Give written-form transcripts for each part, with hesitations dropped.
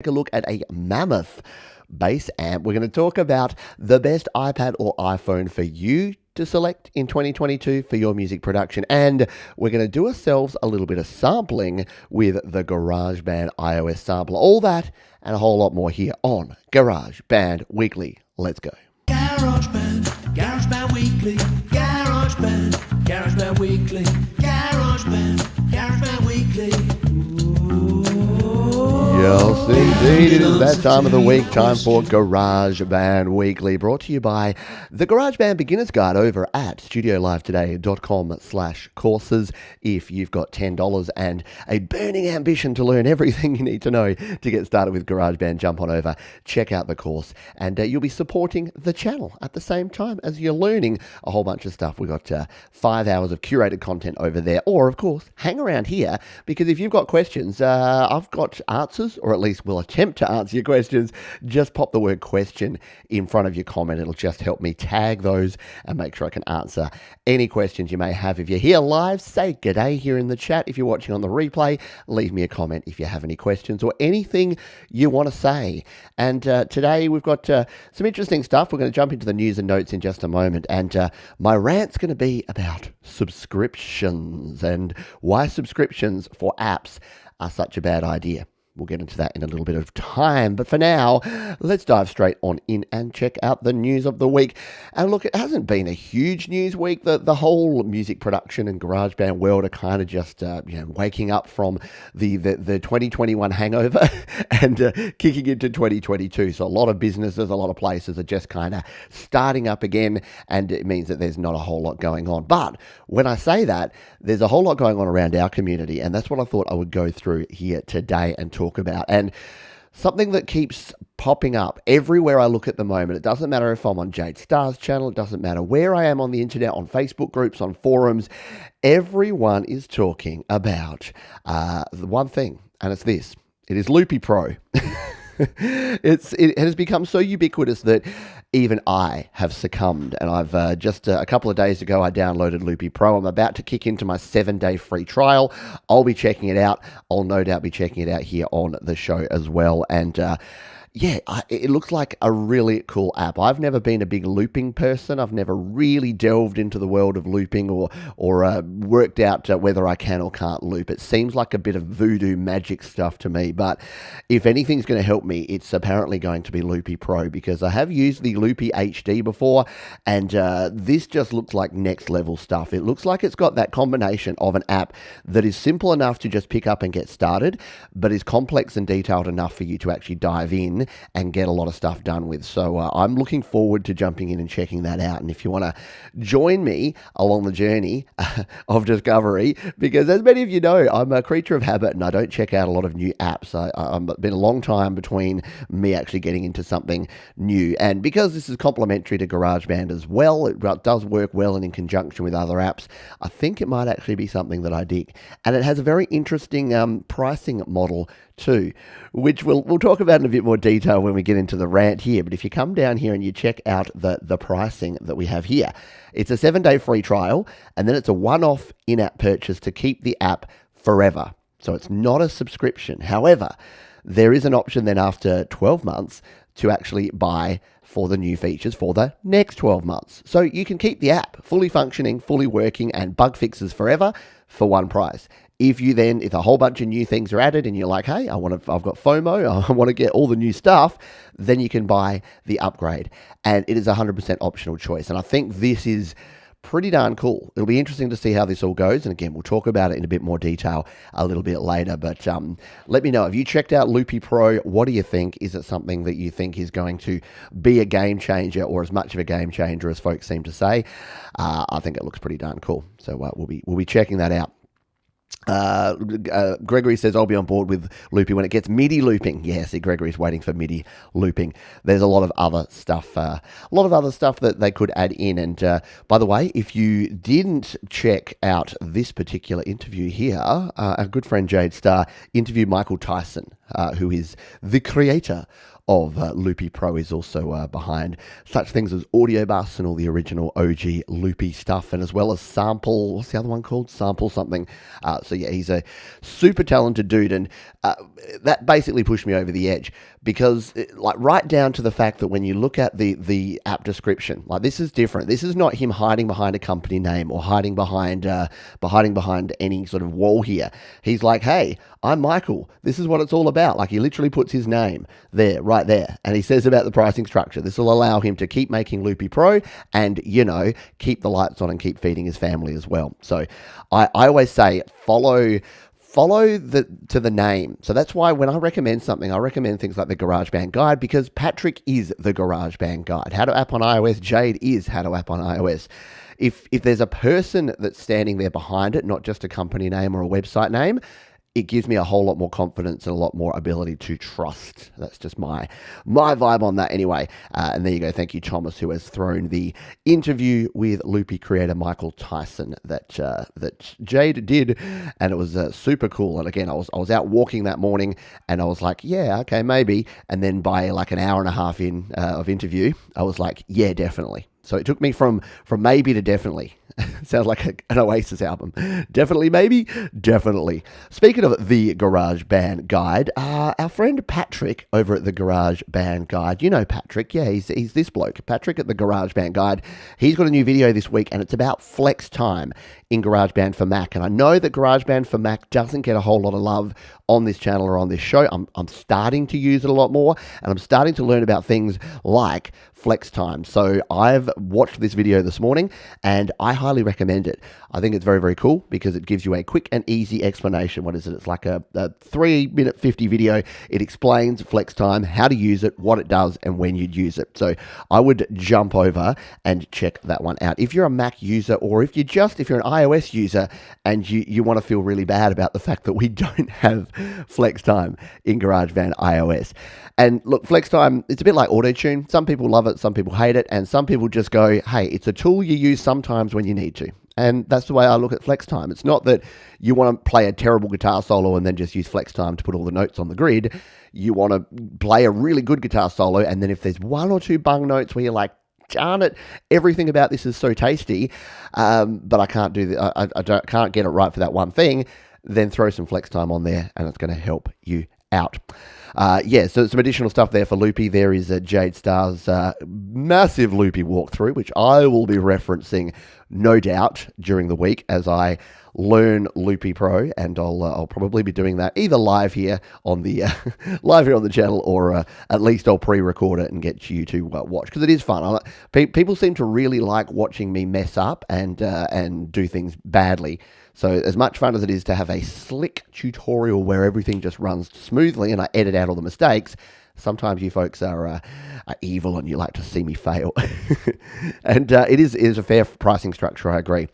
take a look at a Mammoth Bass Amp. We're going to talk about the best iPad or iPhone for you to select in 2022 for your music production. And we're going to do ourselves a little bit of sampling with the GarageBand iOS sampler. All that and a whole lot more here on GarageBand Weekly. Let's go. GarageBand Weekly, GarageBand Weekly, GarageBand Weekly. Yes, indeed. It is that time of the week, time for GarageBand Weekly, brought to you by the GarageBand Beginner's Guide over at studiolivetoday.com/courses. If you've got $10 and a burning ambition to learn everything you need to know to get started with GarageBand, jump on over, check out the course, and you'll be supporting the channel at the same time as you're learning a whole bunch of stuff. We've got 5 hours of curated content over there, or of course, hang around here, because if you've got questions, I've got answers, or at least will attempt to answer your questions. Just pop the word question in front of your comment. It'll just help me tag those and make sure I can answer any questions you may have. If you're here live, say g'day here in the chat. If you're watching on the replay, leave me a comment if you have any questions or anything you want to say. And today we've got some interesting stuff. We're going to jump into the news and notes in just a moment. And my rant's going to be about subscriptions and why subscriptions for apps are such a bad idea. We'll get into that in a little bit of time. But for now, let's dive straight on in and check out the news of the week. And look, it hasn't been a huge news week. The whole music production and GarageBand world are kind of just waking up from the 2021 hangover and kicking into 2022. So a lot of businesses, a lot of places are just kind of starting up again. And it means that there's not a whole lot going on. But when I say that, there's a whole lot going on around our community. And that's what I thought I would go through here today and talk about. And something that keeps popping up everywhere I look at the moment, it doesn't matter if I'm on Jade Starr's channel, it doesn't matter where I am on the internet, on Facebook groups, on forums, everyone is talking about the one thing, and it's this. It is Loopy Pro. It has become so ubiquitous that even I have succumbed, and I've just a couple of days ago I downloaded Loopy Pro. I'm about to kick into my 7-day free trial. I'll be checking it out. I'll no doubt be checking it out here on the show as well. And it looks like a really cool app. I've never been a big looping person. I've never really delved into the world of looping or worked out whether I can or can't loop. It seems like a bit of voodoo magic stuff to me. But if anything's going to help me, it's apparently going to be Loopy Pro, because I have used the Loopy HD before, and this just looks like next level stuff. It looks like it's got that combination of an app that is simple enough to just pick up and get started, but is complex and detailed enough for you to actually dive in and get a lot of stuff done with. So I'm looking forward to jumping in and checking that out. And if you want to join me along the journey of discovery, because as many of you know, I'm a creature of habit and I don't check out a lot of new apps. It's been a long time between me actually getting into something new. And because this is complementary to GarageBand as well, it does work well and in conjunction with other apps, I think it might actually be something that I dig. And it has a very interesting pricing model too, which we'll talk about in a bit more detail when we get into the rant here. But if you come down here and you check out the pricing that we have here, it's a 7-day free trial, and then it's a one-off in-app purchase to keep the app forever. So it's not a subscription. However, there is an option then after 12 months to actually buy for the new features for the next 12 months. So you can keep the app fully functioning, fully working, and bug fixes forever for one price. If a whole bunch of new things are added and you're like, hey, I've got FOMO, I want to get all the new stuff, then you can buy the upgrade. And it is a 100% optional choice. And I think this is pretty darn cool. It'll be interesting to see how this all goes. And again, we'll talk about it in a bit more detail a little bit later. But let me know, have you checked out Loopy Pro? What do you think? Is it something that you think is going to be a game changer, or as much of a game changer as folks seem to say? I think it looks pretty darn cool. So we'll be checking that out. Gregory says, I'll be on board with Loopy when it gets MIDI looping. Yeah, see, Gregory's waiting for MIDI looping. There's a lot of other stuff that they could add in. And by the way, if you didn't check out this particular interview here, our good friend Jade Starr interviewed Michael Tyson, who is the creator of Loopy Pro is also behind such things as Audio Bus and all the original OG Loopy stuff, and as well as Sample, what's the other one called? Sample something. So yeah, he's a super talented dude, and that basically pushed me over the edge, because like right down to the fact that when you look at the app description, like this is different. This is not him hiding behind a company name or hiding behind any sort of wall here. He's like, hey, I'm Michael. This is what it's all about. Like, he literally puts his name there, right there. And he says about the pricing structure. This will allow him to keep making Loopy Pro and, keep the lights on and keep feeding his family as well. So I always say follow the name. So that's why when I recommend something, I recommend things like the GarageBand Guide, because Patrick is the GarageBand Guide. How to App on iOS, Jade is How to App on iOS. If there's a person that's standing there behind it, not just a company name or a website name, it gives me a whole lot more confidence and a lot more ability to trust. That's just my vibe on that anyway. And there you go. Thank you, Thomas, who has thrown the interview with Loopy creator Michael Tyson that Jade did, and it was super cool. And again, I was out walking that morning, and I was like, yeah, okay, maybe. And then by like an hour and a half in of interview, I was like, yeah, definitely. So it took me from maybe to definitely. Sounds like an Oasis album. Definitely, maybe, definitely. Speaking of the GarageBand Guide, our friend Patrick over at the GarageBand Guide, you know Patrick, yeah, he's this bloke, Patrick at the GarageBand Guide. He's got a new video this week, and it's about flex time in GarageBand for Mac. And I know that GarageBand for Mac doesn't get a whole lot of love on this channel or on this show. I'm starting to use it a lot more, and I'm starting to learn about things like flex time. So I've watched this video this morning, and I highly recommend it. I think it's very, very cool because it gives you a quick and easy explanation. What is it? It's like a 3-minute 50 video. It explains flex time, how to use it, what it does, and when you'd use it. So I would jump over and check that one out. If you're a Mac user, or if you're an iOS user and you want to feel really bad about the fact that we don't have flex time in GarageBand iOS. And look, flex time, it's a bit like auto-tune. Some people love it, some people hate it, and some people just go, hey, it's a tool you use sometimes when you need to. And that's the way I look at flex time. It's not that you want to play a terrible guitar solo and then just use flex time to put all the notes on the grid. You want to play a really good guitar solo, and then if there's one or two bung notes where you're like, darn it, everything about this is so tasty, but I can't do can't get it right for that one thing, then throw some flex time on there, and it's going to help you out. So some additional stuff there for Loopy. There is Jade Starr's massive Loopy walkthrough, which I will be referencing, no doubt, during the week as I learn Loopy Pro, and I'll probably be doing that either live here on the channel, or at least I'll pre-record it and get you to watch, because it is fun. People seem to really like watching me mess up and do things badly. So as much fun as it is to have a slick tutorial where everything just runs smoothly and I edit out all the mistakes, sometimes you folks are evil and you like to see me fail. And it is a fair pricing structure, I agree.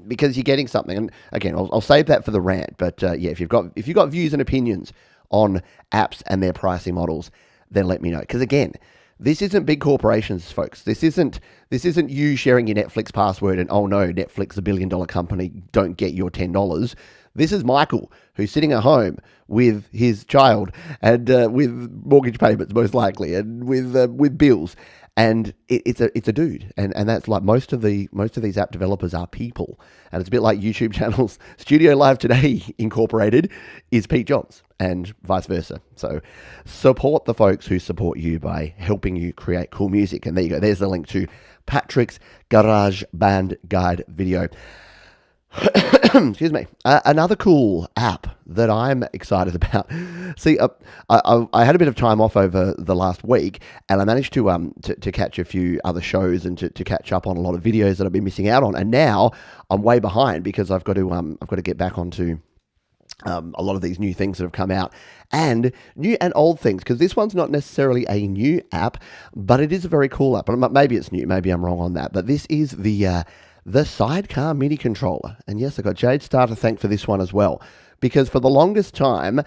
Because you're getting something, and again, I'll save that for the rant. But if you've got views and opinions on apps and their pricing models, then let me know. Because again, this isn't big corporations, folks. This isn't you sharing your Netflix password and, oh no, Netflix, $1 billion company, don't get your $10. This is Michael, who's sitting at home with his child and with mortgage payments most likely, and with bills. And it's a dude, and that's like most of these app developers are people, and it's a bit like YouTube channels. Studio Live Today Incorporated is Pete Johns, and vice versa. So support the folks who support you by helping you create cool music. And there you go. There's the link to Patrick's GarageBand Guide video. Excuse me. Another cool app that I'm excited about. See, I had a bit of time off over the last week, and I managed to catch a few other shows and to catch up on a lot of videos that I've been missing out on. And now I'm way behind because I've got to get back onto a lot of these new things that have come out, and new and old things, because this one's not necessarily a new app, but it is a very cool app. Maybe it's new, maybe I'm wrong on that, but this is the Sidecar MIDI controller. And yes, I got Jade Starr to thank for this one as well, because for the longest time,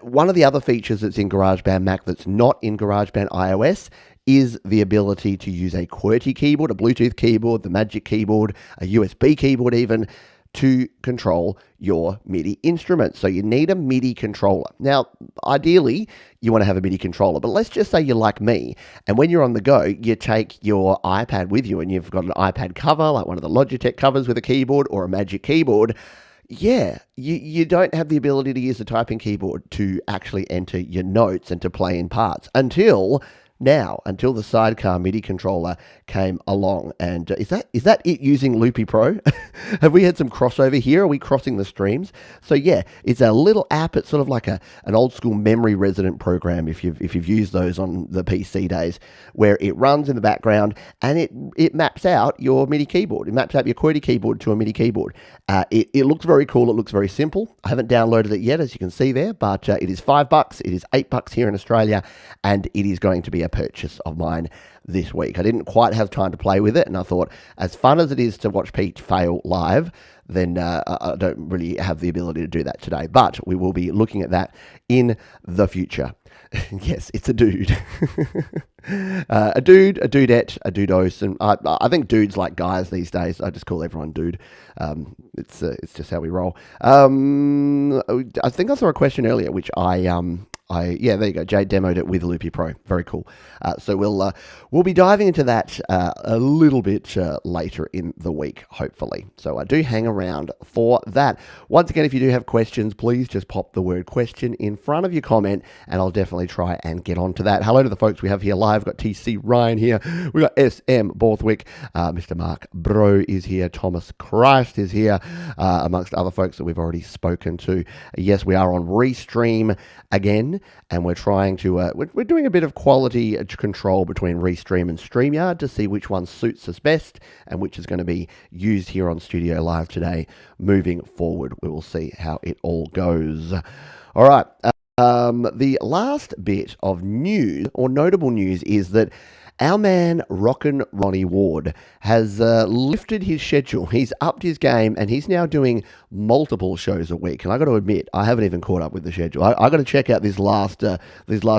one of the other features that's in GarageBand Mac that's not in GarageBand iOS is the ability to use a QWERTY keyboard, a Bluetooth keyboard, the Magic Keyboard, a USB keyboard even. to control your MIDI instrument. So you need a MIDI controller. Now, ideally, you want to have a MIDI controller, but let's just say you're like me, and when you're on the go, you take your iPad with you, and you've got an iPad cover, like one of the Logitech covers with a keyboard or a Magic Keyboard. Yeah, you don't have the ability to use a typing keyboard to actually enter your notes and to play in parts until the Sidecar MIDI controller came along. And is that it using Loopy Pro? Have we had some crossover here? Are we crossing the streams? So yeah, it's a little app. It's sort of like an old school memory resident program if you've used those on the PC days, where it runs in the background and it maps out your MIDI keyboard. It maps out your QWERTY keyboard to a MIDI keyboard. It looks very cool. It looks very simple. I haven't downloaded it yet, as you can see there, but it is $5. It is $8 here in Australia, and it is going to be a purchase of mine this week. I didn't quite have time to play with it, and I thought, as fun as it is to watch Pete fail live, then I don't really have the ability to do that today. But we will be looking at that in the future. Yes, it's a dude. A dude, a dudette, a dudos, and I think dudes like guys these days. I just call everyone dude. It's just how we roll. I think I saw a question earlier, which yeah, there you go. Jade demoed it with Loopy Pro. Very cool. So we'll be diving into that a little bit later in the week, hopefully. So do hang around for that. Once again, if you do have questions, please just pop the word question in front of your comment, and I'll definitely try and get onto that. Hello to the folks we have here live. We've got TC Ryan here. We've got SM Borthwick. Mr. Mark Bro is here. Thomas Christ is here, amongst other folks that we've already spoken to. Yes, we are on Restream again, and we're trying to we're doing a bit of quality control between Restream and StreamYard to see which one suits us best and which is going to be used here on Studio Live today. Moving forward, we will see how it all goes. All right. The last bit of news, or notable news, is that our man Rockin' Ronnie Ward has lifted his schedule. He's upped his game, and he's now doing multiple shows a week. And I got to admit, I haven't even caught up with the schedule. I got to check out this last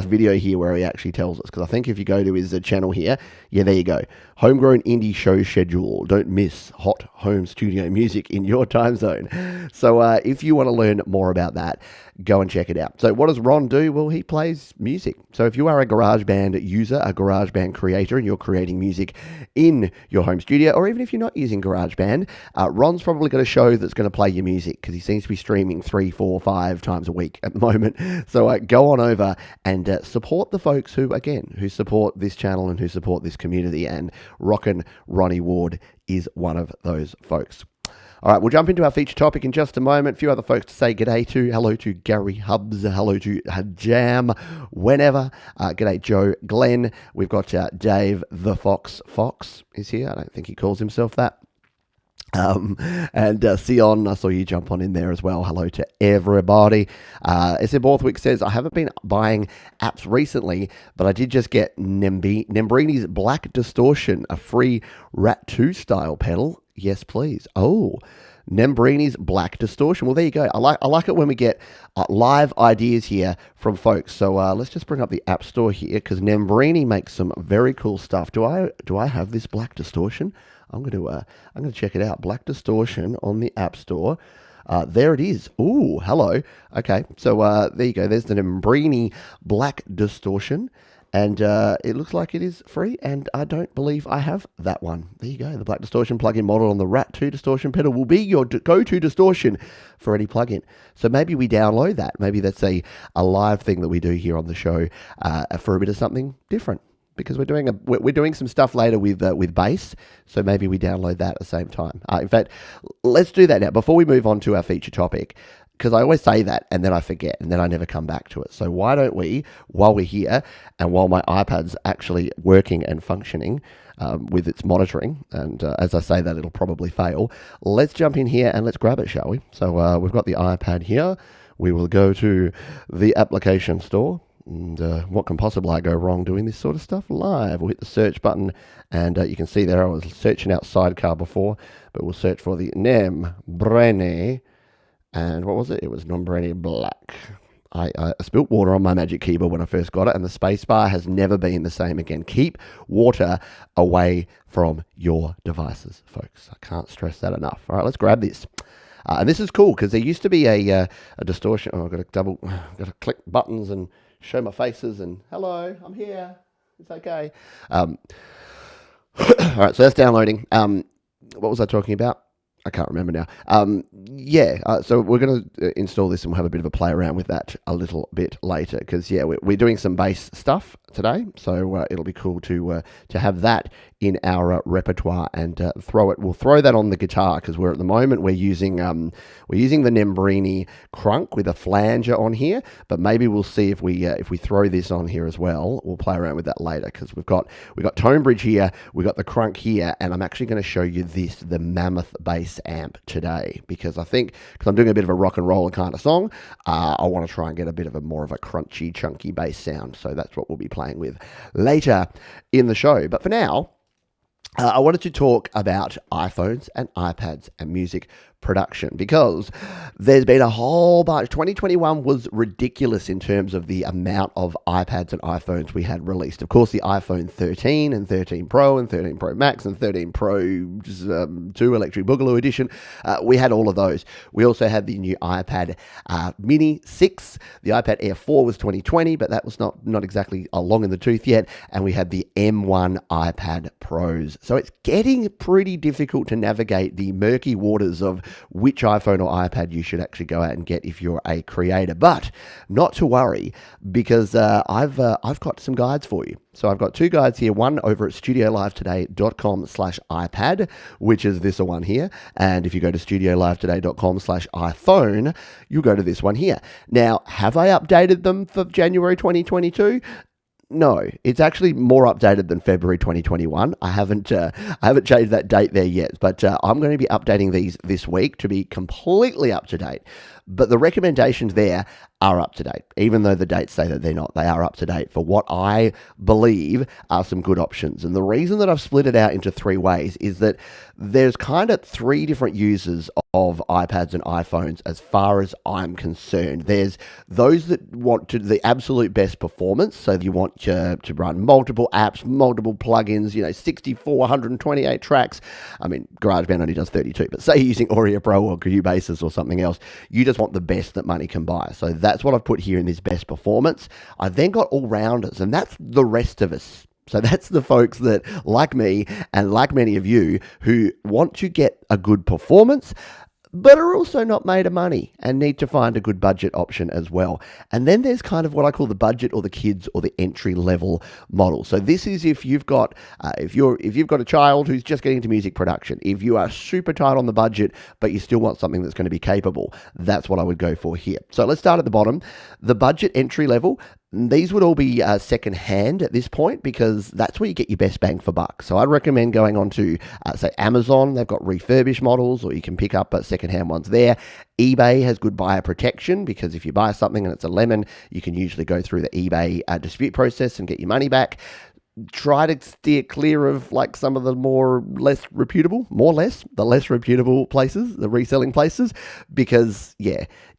video here where he actually tells us, because I think if you go to his channel here, yeah, there you go. Homegrown indie show schedule. Don't miss hot home studio music in your time zone. So if you want to learn more about that, go and check it out. So what does Ron do? Well, he plays music. So if you are a GarageBand user, a GarageBand creator, and you're creating music in your home studio, or even if you're not using GarageBand, Ron's probably got a show that's going to play your music, because he seems to be streaming 3, 4, 5 times a week at the moment. So go on over and support the folks who support this channel and who support this community, and Rockin' Ronnie Ward is one of those folks. All right, we'll jump into our feature topic in just a moment. A few other folks to say g'day to. Hello to Gary Hubs. Hello to Jam. Whenever. G'day Joe Glenn. We've got Dave the Fox. Fox is here. I don't think he calls himself that. And Sion, I saw you jump on in there as well. Hello to everybody. SM Borthwick says, I haven't been buying apps recently, but I did just get Nembrini's Black Distortion, a free Rat 2 style pedal. Yes, please. Oh, Nembrini's Black Distortion. Well, there you go. I like it when we get live ideas here from folks. So let's just bring up the App Store here, because Nembrini makes some very cool stuff. Do I have this Black Distortion? I'm going to check it out. Black Distortion on the App Store. There it is. Ooh, hello. Okay, so there you go. There's the Nembrini Black Distortion. And it looks like it is free, and I don't believe I have that one. There you go. The Black Distortion plugin model on the Rat 2 distortion pedal will be your go-to distortion for any plugin. So maybe we download that. Maybe that's a live thing that we do here on the show for a bit of something different, because we're doing some stuff later with bass. So maybe we download that at the same time. In fact, let's do that now before we move on to our feature topic, because I always say that and then I forget and then I never come back to it. So why don't we, while we're here and while my iPad's actually working and functioning with its monitoring, and as I say that, it'll probably fail, let's jump in here and let's grab it, shall we? So we've got the iPad here. We will go to the application store. And what can possibly go wrong doing this sort of stuff live? We'll hit the search button, and you can see there I was searching out Sidecar before, but we'll search for the Nembrini. And what was it? It was Nembrini Black. I spilt water on my Magic Keyboard when I first got it, and the spacebar has never been the same again. Keep water away from your devices, folks. I can't stress that enough. All right, let's grab this. And this is cool because there used to be a distortion. Oh, I've got to click buttons and show my faces and hello, I'm here. It's okay. All right, so that's downloading. What was I talking about? I can't remember now. So we're going to install this and we'll have a bit of a play around with that a little bit later because, we're doing some bass stuff today, so it'll be cool to have that in our repertoire and throw it. We'll throw that on the guitar because we're at the moment we're using the Nembrini crunk with a flanger on here, but maybe we'll see if we throw this on here as well. We'll play around with that later because we've got tone bridge here, we've got the crunk here, and I'm actually going to show you the Mammoth Bass Amp today because I think because I'm doing a bit of a rock and roll kind of song, I want to try and get a bit of more of a crunchy, chunky bass sound. So that's what we'll be playing with later in the show. But for now, I wanted to talk about iPhones and iPads and music production because there's been a whole bunch. 2021 was ridiculous in terms of the amount of iPads and iPhones we had released. Of course, the iPhone 13 and 13 Pro and 13 Pro Max and 13 Pro 2 Electric Boogaloo Edition. We had all of those. We also had the new iPad Mini 6. The iPad Air 4 was 2020, but that was not exactly long in the tooth yet. And we had the M1 iPad Pros. So it's getting pretty difficult to navigate the murky waters of which iPhone or iPad you should actually go out and get if you're a creator. But not to worry, because I've got some guides for you. So I've got two guides here, one over at studiolivetoday.com/iPad, which is this one here. And if you go to studiolivetoday.com/iPhone, you'll go to this one here. Now, have I updated them for January 2022? No, it's actually more updated than February 2021. I haven't changed that date there yet, but I'm going to be updating these this week to be completely up to date. But the recommendations there are up to date, even though the dates say that they're not. They are up to date for what I believe are some good options. And the reason that I've split it out into three ways is that there's kind of three different users of iPads and iPhones as far as I'm concerned. There's those that want the absolute best performance, so you want to run multiple apps, multiple plugins, 64, 128 tracks. I mean, GarageBand only does 32, but say you're using Audio Pro or Cubase or something else, you just want the best that money can buy. So that's what I've put here in this best performance. I've then got all-rounders, and that's the rest of us. So that's the folks that, like me and like many of you, who want to get a good performance, but are also not made of money and need to find a good budget option as well. And then there's kind of what I call the budget or the kids or the entry level model. So this is if you've got if you've got a child who's just getting into music production, if you are super tight on the budget but you still want something that's going to be capable, that's what I would go for here. So let's start at the bottom. The budget entry level. These would all be second hand at this point because that's where you get your best bang for buck. So I'd recommend going on to, say, Amazon. They've got refurbished models, or you can pick up second hand ones there. eBay has good buyer protection because if you buy something and it's a lemon, you can usually go through the eBay dispute process and get your money back. Try to steer clear of some of the less reputable places, the reselling places, because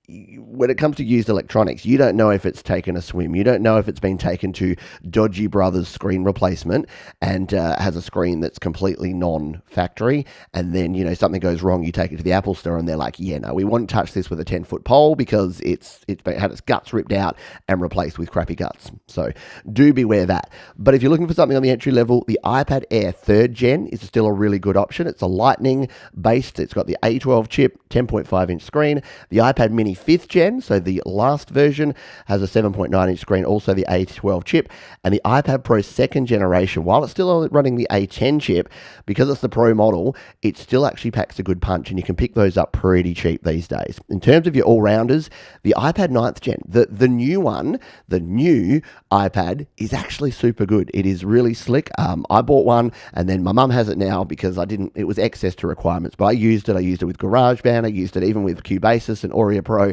when it comes to used electronics, you don't know if it's taken a swim. You don't know if it's been taken to Dodgy Brothers screen replacement and has a screen that's completely non-factory. And then, something goes wrong. You take it to the Apple store and they're like, no, we won't touch this with a 10-foot pole because it's had its guts ripped out and replaced with crappy guts. So do beware that. But if you're looking for something on the entry level, the iPad Air 3rd Gen is still a really good option. It's a Lightning based. It's got the A12 chip, 10.5-inch screen. The iPad Mini 5th Gen, so the last version, has a 7.9-inch screen, also the A12 chip. And the iPad Pro 2nd generation, while it's still running the A10 chip, because it's the Pro model, it still actually packs a good punch, and you can pick those up pretty cheap these days. In terms of your all-rounders, the iPad 9th Gen, the new one, the new iPad, is actually super good. It is really slick. I bought one, and then my mum has it now because it was excess to requirements, but I used it with GarageBand, I used it even with Cubase and Audio Pro.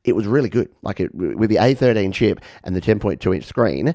It was really good. With the A13 chip and the 10.2-inch screen,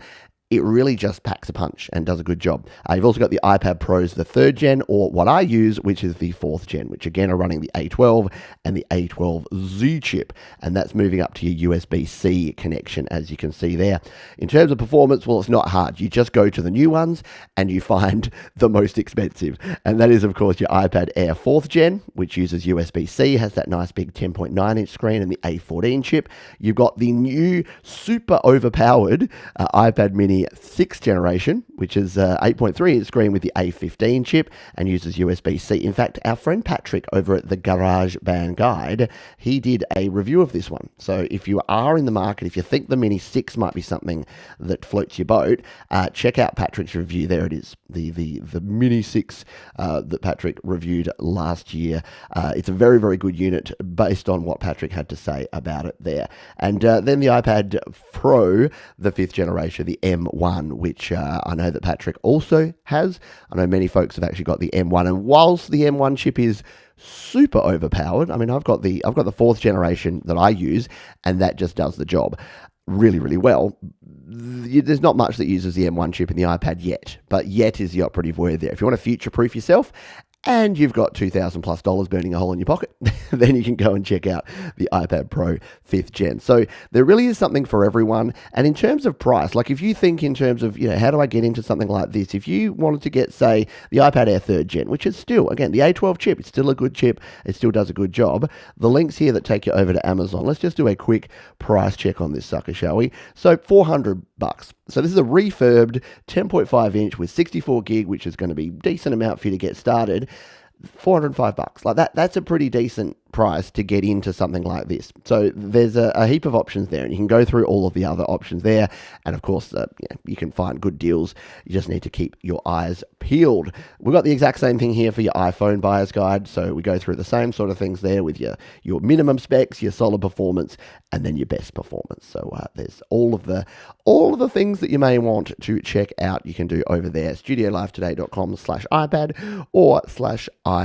it really just packs a punch and does a good job. You've also got the iPad Pros, the 3rd gen, or what I use, which is the 4th gen, which again are running the A12 and the A12Z chip, and that's moving up to your USB-C connection, as you can see there. In terms of performance, well, it's not hard. You just go to the new ones and you find the most expensive, and that is, of course, your iPad Air 4th gen, which uses USB-C, has that nice big 10.9-inch screen and the A14 chip. You've got the new super overpowered iPad Mini 6th generation, which is 8.3-inch screen with the A15 chip and uses USB-C. In fact, our friend Patrick over at the GarageBand Guide, he did a review of this one. So if you are in the market, if you think the Mini 6 might be something that floats your boat, check out Patrick's review. There it is, the Mini 6 that Patrick reviewed last year. It's a very, very good unit based on what Patrick had to say about it there. And then the iPad Pro, the 5th generation, the M1, which I know that Patrick also has. I know many folks have actually got the M1, and whilst the M1 chip is super overpowered, I mean, I've got the 4th generation that I use, and that just does the job really, really well. There's not much that uses the M1 chip in the iPad yet, but yet is the operative word there. If you want to future-proof yourself, and you've got $2,000+ burning a hole in your pocket, then you can go and check out the iPad Pro 5th gen. So there really is something for everyone. And in terms of price, like if you think in terms of, how do I get into something like this? If you wanted to get, say, the iPad Air 3rd gen, which is still, again, the A12 chip, it's still a good chip. It still does a good job. The links here that take you over to Amazon. Let's just do a quick price check on this sucker, shall we? So $400. So this is a refurbed 10.5-inch with 64 gig, which is going to be a decent amount for you to get started. $405. Like that's a pretty decent price to get into something like this. So there's a heap of options there, and you can go through all of the other options there. And of course, you can find good deals. You just need to keep your eyes peeled. We've got the exact same thing here for your iPhone buyer's guide. So we go through the same sort of things there with your minimum specs, your solid performance, and then your best performance. So there's all of the things that you may want to check out. You can do over there, studiolivetoday.com/iPad or /iPhone.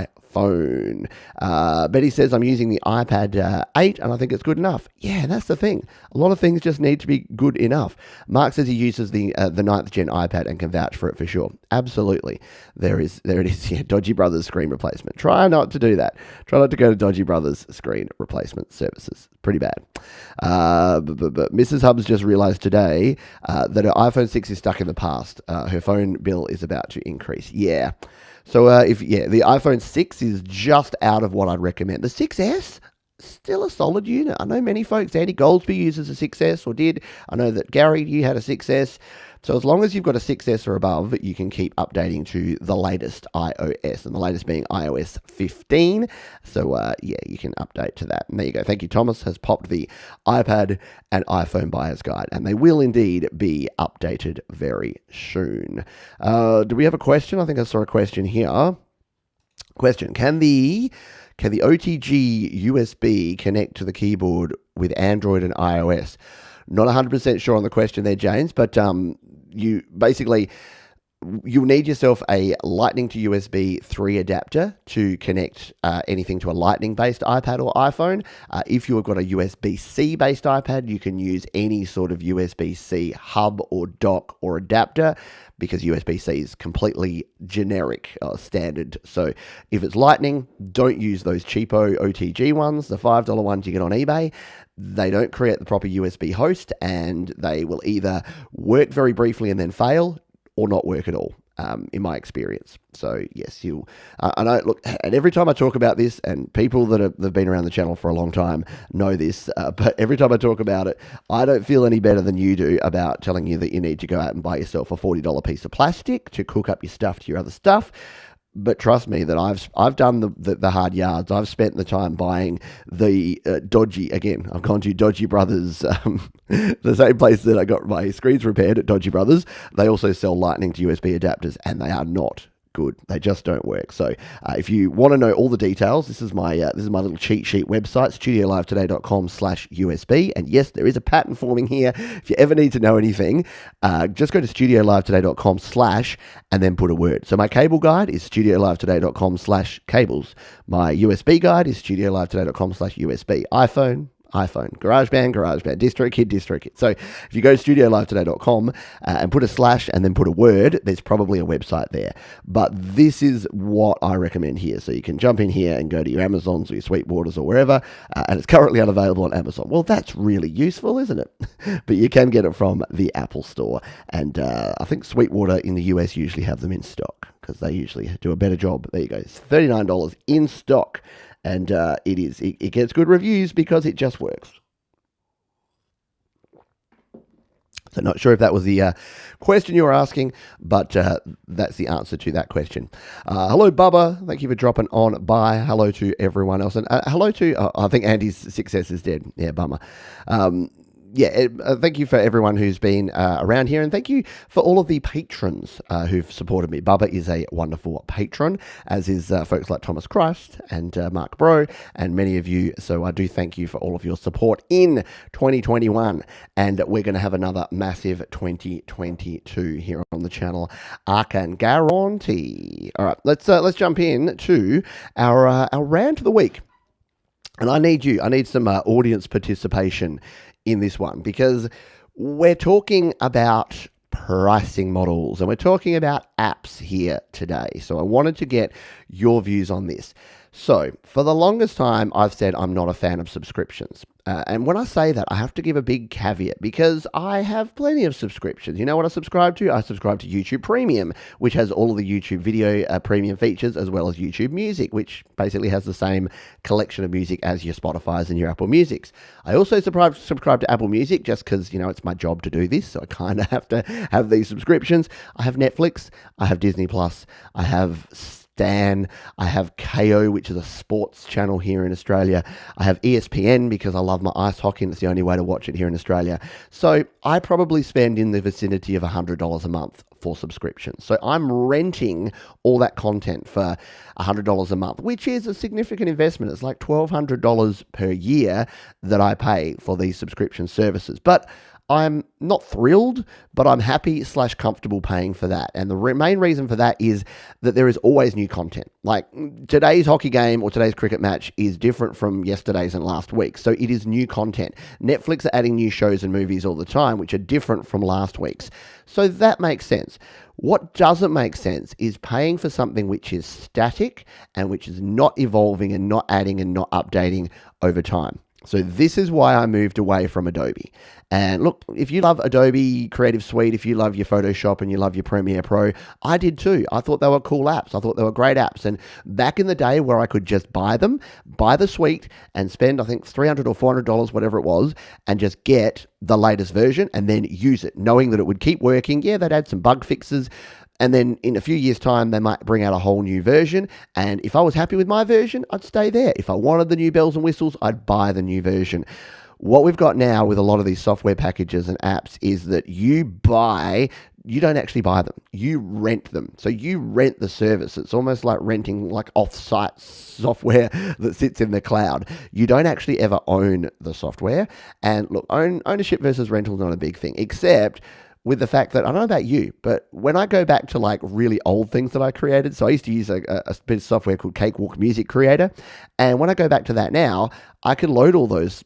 Betty says, I'm using the iPad 8 and I think it's good enough. Yeah, that's the thing. A lot of things just need to be good enough. Mark says he uses the 9th gen iPad and can vouch for it for sure. Absolutely. There it is. Yeah, Dodgy Brothers screen replacement. Try not to do that. Try not to go to Dodgy Brothers screen replacement services. Pretty bad. But Mrs. Hubbs just realized today that her iPhone 6 is stuck in the past. Her phone bill is about to increase. Yeah. So the iPhone 6 is just out of what I'd recommend. The 6S, still a solid unit. I know many folks, Andy Goldsby uses a 6S or did. I know that Gary, you had a 6S. So as long as you've got a 6S or above, you can keep updating to the latest iOS, and the latest being iOS 15. So you can update to that. And there you go. Thank you, Thomas has popped the iPad and iPhone buyer's guide, and they will indeed be updated very soon. Do we have a question? I think I saw a question here. Question: Can the OTG USB connect to the keyboard with Android and iOS? Not 100% sure on the question there, James, but you'll need yourself a Lightning to USB 3 adapter to connect anything to a Lightning-based iPad or iPhone. If you have got a USB-C based iPad, you can use any sort of USB-C hub or dock or adapter, because USB-C is completely generic, standard. So if it's Lightning, don't use those cheapo OTG ones, the $5 ones you get on eBay. They don't create the proper USB host, and they will either work very briefly and then fail, or not work at all, in my experience. So yes, I know, look, and every time I talk about this, and people that have been around the channel for a long time know this, but every time I talk about it, I don't feel any better than you do about telling you that you need to go out and buy yourself a $40 piece of plastic to cook up your stuff to your other stuff. But trust me that I've done the hard yards. I've spent the time buying the dodgy, again, I've gone to Dodgy Brothers, the same place that I got my screens repaired at Dodgy Brothers. They also sell Lightning to USB adapters, and they are not good. They just don't work. So if you want to know all the details, this is my little cheat sheet website, studiolivetoday.com/USB. And yes, there is a pattern forming here. If you ever need to know anything, just go to studiolivetoday.com/ and then put a word. So my cable guide is studiolivetoday.com/cables. My USB guide is studiolivetoday.com/USB. iPhone, iPhone. GarageBand, DistroKid. So if you go to studiolivetoday.com and put a slash and then put a word, there's probably a website there. But this is what I recommend here. So you can jump in here and go to your Amazons or your Sweetwaters or wherever, and it's currently unavailable on Amazon. Well, that's really useful, isn't it? But you can get it from the Apple Store. And I think Sweetwater in the US usually have them in stock because they usually do a better job. There you go. It's $39 in stock. And it gets good reviews because it just works. So not sure if that was the question you were asking, but that's the answer to that question. Hello, Bubba. Thank you for dropping on by. Hello to everyone else. And hello to, I think Andy's success is dead. Yeah, bummer. Thank you for everyone who's been around here, and thank you for all of the patrons who've supported me. Bubba is a wonderful patron, as is folks like Thomas Christ and Mark Bro, and many of you. So I do thank you for all of your support in 2021, and we're going to have another massive 2022 here on the channel. I can guarantee. All right, let's jump in to our rant of the week, and I need some audience participation in this one, because we're talking about pricing models and we're talking about apps here today. So I wanted to get your views on this. So for the longest time, I've said I'm not a fan of subscriptions. And when I say that, I have to give a big caveat because I have plenty of subscriptions. You know what I subscribe to? I subscribe to YouTube Premium, which has all of the YouTube video premium features, as well as YouTube Music, which basically has the same collection of music as your Spotify's and your Apple Musics. I also subscribe to Apple Music just because, you know, it's my job to do this. So I kind of have to have these subscriptions. I have Netflix. I have Disney Plus. I have Dan. I have KO, which is a sports channel here in Australia. I have ESPN because I love my ice hockey and it's the only way to watch it here in Australia. So I probably spend in the vicinity of $100 a month for subscriptions. So I'm renting all that content for $100 a month, which is a significant investment. It's like $1,200 per year that I pay for these subscription services. But I'm not thrilled, but I'm happy / comfortable paying for that. And the main reason for that is that there is always new content. Like today's hockey game or today's cricket match is different from yesterday's and last week. So it is new content. Netflix are adding new shows and movies all the time, which are different from last week's. So that makes sense. What doesn't make sense is paying for something which is static and which is not evolving and not adding and not updating over time. So this is why I moved away from Adobe. And look, if you love Adobe Creative Suite, if you love your Photoshop and you love your Premiere Pro, I did too. I thought they were cool apps. I thought they were great apps. And back in the day where I could just buy the suite and spend, I think, $300 or $400, whatever it was, and just get the latest version and then use it, knowing that it would keep working. Yeah, they'd add some bug fixes. And then in a few years' time, they might bring out a whole new version. And if I was happy with my version, I'd stay there. If I wanted the new bells and whistles, I'd buy the new version. What we've got now with a lot of these software packages and apps is that you don't actually buy them. You rent them. So you rent the service. It's almost like renting like off-site software that sits in the cloud. You don't actually ever own the software. And look, ownership versus rental is not a big thing, except with the fact that, I don't know about you, but when I go back to like really old things that I created, so I used to use a bit of software called Cakewalk Music Creator, and when I go back to that now, I can load all those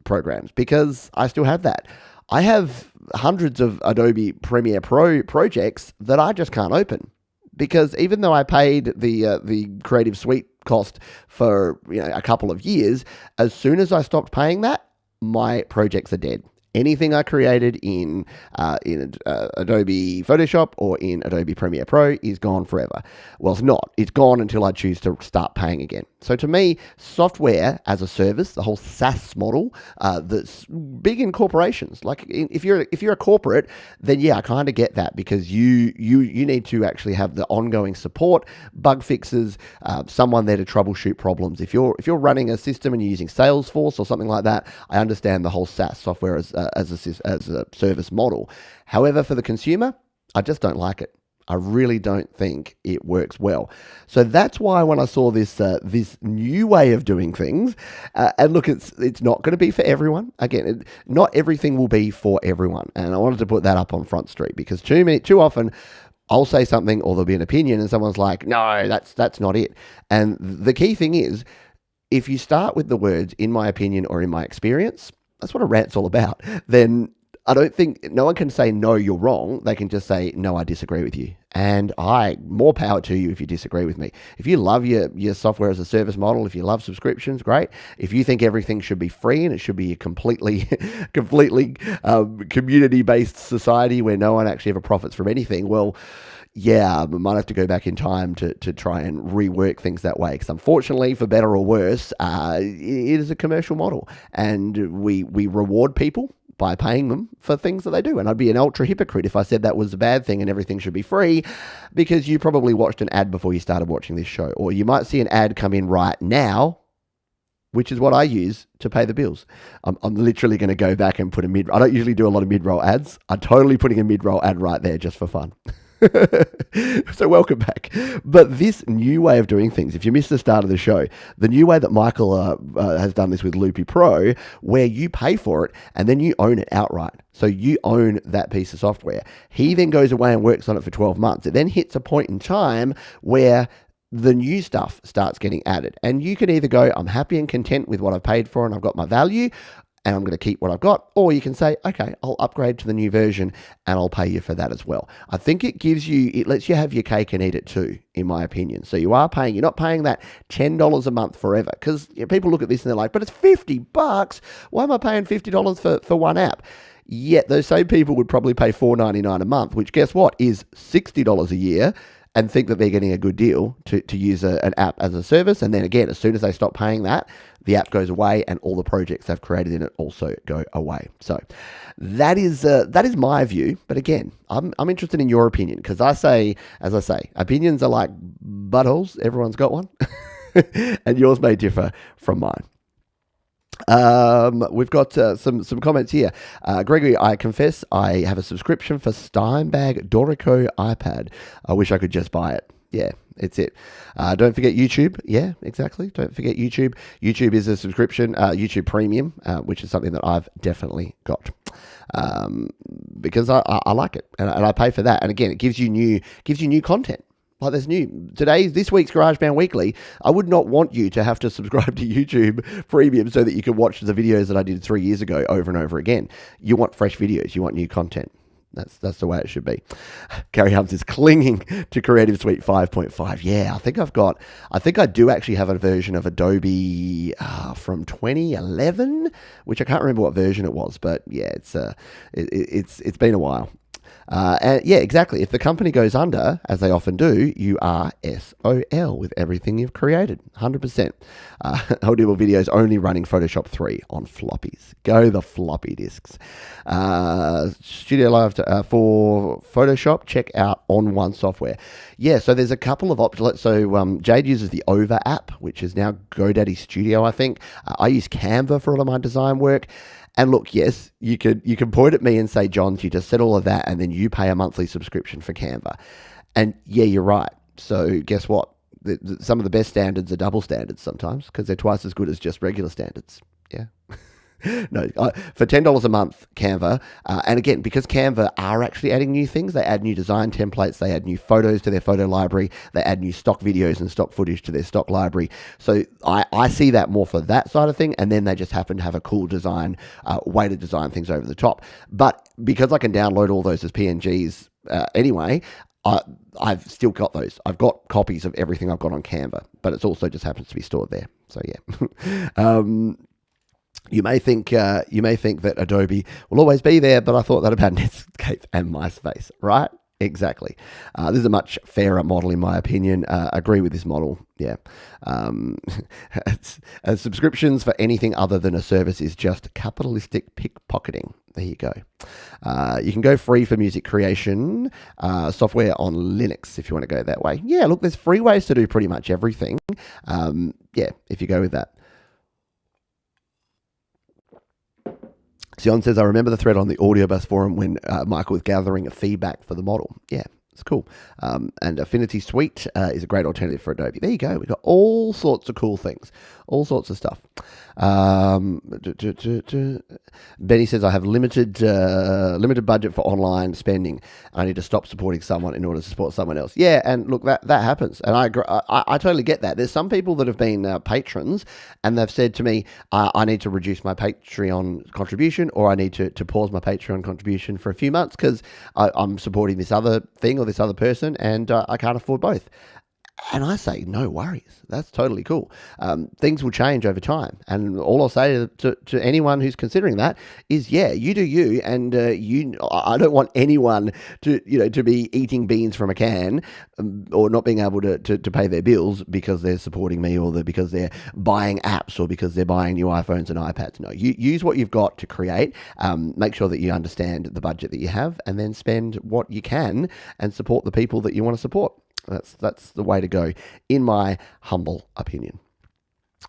programs because I still have that. I have hundreds of Adobe Premiere Pro projects that I just can't open because even though I paid the Creative Suite cost for a couple of years, as soon as I stopped paying that, my projects are dead. Anything I created in Adobe Photoshop or in Adobe Premiere Pro is gone forever. Well, it's not. It's gone until I choose to start paying again. So to me, software as a service, the whole SaaS model, that's big in corporations. Like if you're a corporate, then yeah, I kind of get that because you need to actually have the ongoing support, bug fixes, someone there to troubleshoot problems. If you're running a system and you're using Salesforce or something like that, I understand the whole SaaS software as a service model. However, for the consumer, I just don't like it. I really don't think it works well. So that's why when I saw this new way of doing things, and look, it's not going to be for everyone. Again, not everything will be for everyone. And I wanted to put that up on Front Street because too often I'll say something or there'll be an opinion and someone's like, no, that's not it. And the key thing is, if you start with the words, in my opinion or in my experience, that's what a rant's all about, then I don't think no one can say, no, you're wrong. They can just say, no, I disagree with you. And more power to you if you disagree with me. If you love your software as a service model, if you love subscriptions, great. If you think everything should be free and it should be a completely community-based society where no one actually ever profits from anything, well, yeah, we might have to go back in time to try and rework things that way. Because unfortunately, for better or worse, it is a commercial model. And we reward people by paying them for things that they do. And I'd be an ultra hypocrite if I said that was a bad thing and everything should be free, because you probably watched an ad before you started watching this show. Or you might see an ad come in right now, which is what I use to pay the bills. I'm literally going to go back and put I don't usually do a lot of mid-roll ads. I'm totally putting a mid-roll ad right there just for fun. So welcome back. But this new way of doing things, if you missed the start of the show, the new way that Michael has done this with Loopy Pro, where you pay for it and then you own it outright. So you own that piece of software. He then goes away and works on it for 12 months. It then hits a point in time where the new stuff starts getting added. And you can either go, I'm happy and content with what I've paid for and I've got my value, and I'm going to keep what I've got. Or you can say, okay, I'll upgrade to the new version and I'll pay you for that as well. I think it lets you have your cake and eat it too, in my opinion. So you're not paying that $10 a month forever. Because people look at this and they're like, but it's $50. Why am I paying $50 for one app? Yet those same people would probably pay $4.99 a month, which guess what, is $60 a year, and think that they're getting a good deal to use an app as a service. And then again, as soon as they stop paying that, the app goes away and all the projects they've created in it also go away. So that is my view. But again, I'm interested in your opinion, because as I say, opinions are like buttholes. Everyone's got one. And yours may differ from mine. We've got some comments here. Gregory, I confess I have a subscription for Steinbag Dorico iPad. I wish I could just buy it. Yeah, it's it. Don't forget YouTube. Yeah, exactly. Don't forget YouTube. YouTube is a subscription, YouTube Premium, which is something that I've definitely got. Because I like it and I pay for that. And again, it gives you new content. Like this week's GarageBand Weekly, I would not want you to have to subscribe to YouTube Premium so that you can watch the videos that I did 3 years ago over and over again. You want fresh videos. You want new content. That's the way it should be. Gary Hums is clinging to Creative Suite 5.5. Yeah, I think I do actually have a version of Adobe from 2011, which I can't remember what version it was, but yeah, it's been a while. And yeah, exactly. If the company goes under, as they often do, you are SOL with everything you've created. 100%. Audible videos only running Photoshop 3 on floppies. Go the floppy disks. Studio Live for Photoshop, check out On One software. Yeah, so there's a couple of options. So Jade uses the Over app, which is now GoDaddy Studio, I think. I use Canva for all of my design work. And look, yes, you can point at me and say, John, you just said all of that, and then you pay a monthly subscription for Canva. And yeah, you're right. So guess what? Some of the best standards are double standards sometimes, because they're twice as good as just regular standards. Yeah. No, for $10 a month, Canva, and again, because Canva are actually adding new things, they add new design templates, they add new photos to their photo library, they add new stock videos and stock footage to their stock library. So I see that more for that side of thing, and then they just happen to have a cool design way to design things over the top. But because I can download all those as PNGs anyway, I've still got those. I've got copies of everything I've got on Canva, but it also just happens to be stored there. So yeah. You may think that Adobe will always be there, but I thought that about Netscape and MySpace, right? Exactly. This is a much fairer model, in my opinion. Agree with this model. Yeah. Subscriptions for anything other than a service is just capitalistic pickpocketing. There you go. You can go free for music creation, software on Linux if you want to go that way. Yeah, look, there's free ways to do pretty much everything. Yeah, if you go with that. Sion says, I remember the thread on the AudioBus forum when Michael was gathering feedback for the model. Yeah, It's cool. And Affinity Suite is a great alternative for Adobe. There you go. We've got all sorts of cool things, all sorts of stuff. Benny says, I have limited budget for online spending. I need to stop supporting someone in order to support someone else. Yeah, and look, that happens. And I totally get that. There's some people that have been patrons, and they've said to me, I need to reduce my Patreon contribution, or I need to pause my Patreon contribution for a few months because I'm supporting this other thing or this other person, and I can't afford both. And I say, no worries. That's totally cool. Things will change over time. And all I'll say to anyone who's considering that is, yeah, you do you. And I don't want anyone to be eating beans from a can or not being able to pay their bills because they're supporting me, or because they're buying apps, or because they're buying new iPhones and iPads. No, you use what you've got to create. Make sure that you understand the budget that you have, and then spend what you can and support the people that you want to support. That's the way to go, in my humble opinion.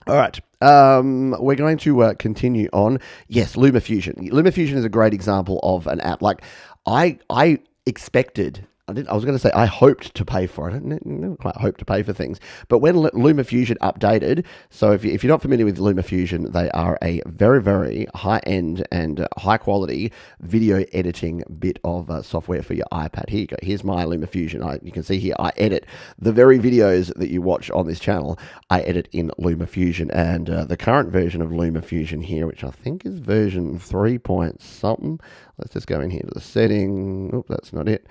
All right, we're going to continue on. Yes, LumaFusion. LumaFusion is a great example of an app. Like, I expected... I was going to say I hoped to pay for it. I never quite hope to pay for things. But when LumaFusion updated, so if you're not familiar with LumaFusion, they are a very, very high-end and high-quality video editing bit of software for your iPad. Here you go. Here's my LumaFusion. You can see here I edit the very videos that you watch on this channel. I edit in LumaFusion. And the current version of LumaFusion here, which I think is version 3 point something. Let's just go in here to the setting. Oop, that's not it.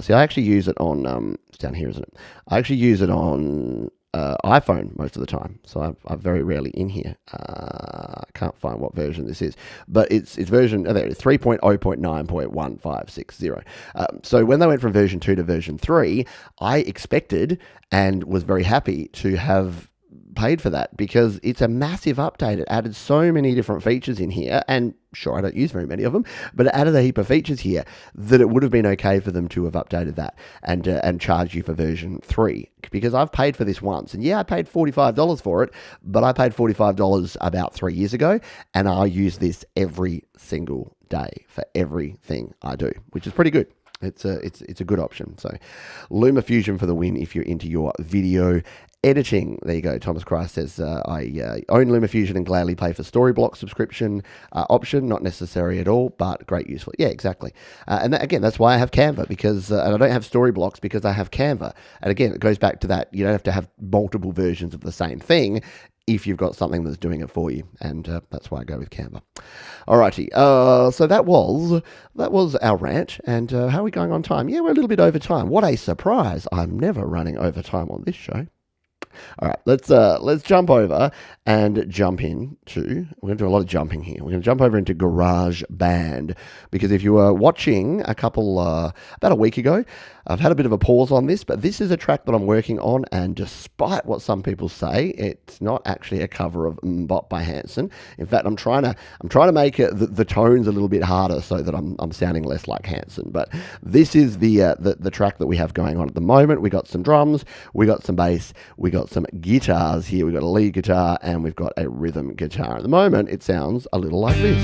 See, I actually use it on, it's down here, isn't it? I actually use it on iPhone most of the time, so I'm very rarely in here. I can't find what version this is, but it's version, there it is, 3.0.9.1560. So when they went from version 2 to version 3, I expected and was very happy to have paid for that, because it's a massive update. It added so many different features in here, and sure, I don't use very many of them, but it added a heap of features here that it would have been okay for them to have updated that and charge you for version 3, because I've paid for this once, and yeah, I paid $45 for it, but I paid $45 about 3 years ago, and I use this every single day for everything I do, which is pretty good. It's a good option. So LumaFusion for the win if you're into your video editing. There you go. Thomas Christ says, I own LumaFusion and gladly pay for Storyblock subscription option. Not necessary at all, but great useful. Yeah, exactly. And again, that's why I have Canva, because and I don't have Storyblocks because I have Canva. And again, it goes back to that. You don't have to have multiple versions of the same thing if you've got something that's doing it for you. And that's why I go with Canva. Alrighty, so that was our rant. And how are we going on time? Yeah, we're a little bit over time. What a surprise. I'm never running over time on this show. All right, let's jump over and jump into, we're going to do a lot of jumping here. We're going to jump over into GarageBand, because if you were watching about a week ago, I've had a bit of a pause on this, but this is a track that I'm working on, and despite what some people say, it's not actually a cover of Mbop by Hanson. In fact, I'm trying to make it the tones a little bit harder so that I'm sounding less like Hanson. But this is the track that we have going on at the moment. We got some drums, we got some bass, we got some guitars here. We've got a lead guitar and we've got a rhythm guitar. At the moment, it sounds a little like this.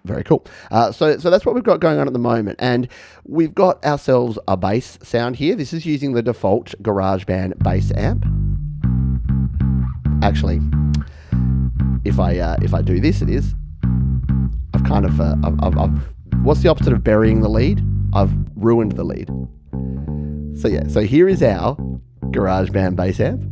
Very cool. So that's what we've got going on at the moment. And we've got ourselves a bass sound here. This is using the default GarageBand Bass Amp. Actually, if I do this, it is. I've kind of, what's the opposite of burying the lead? I've ruined the lead. So yeah, so here is our GarageBand Bass Amp.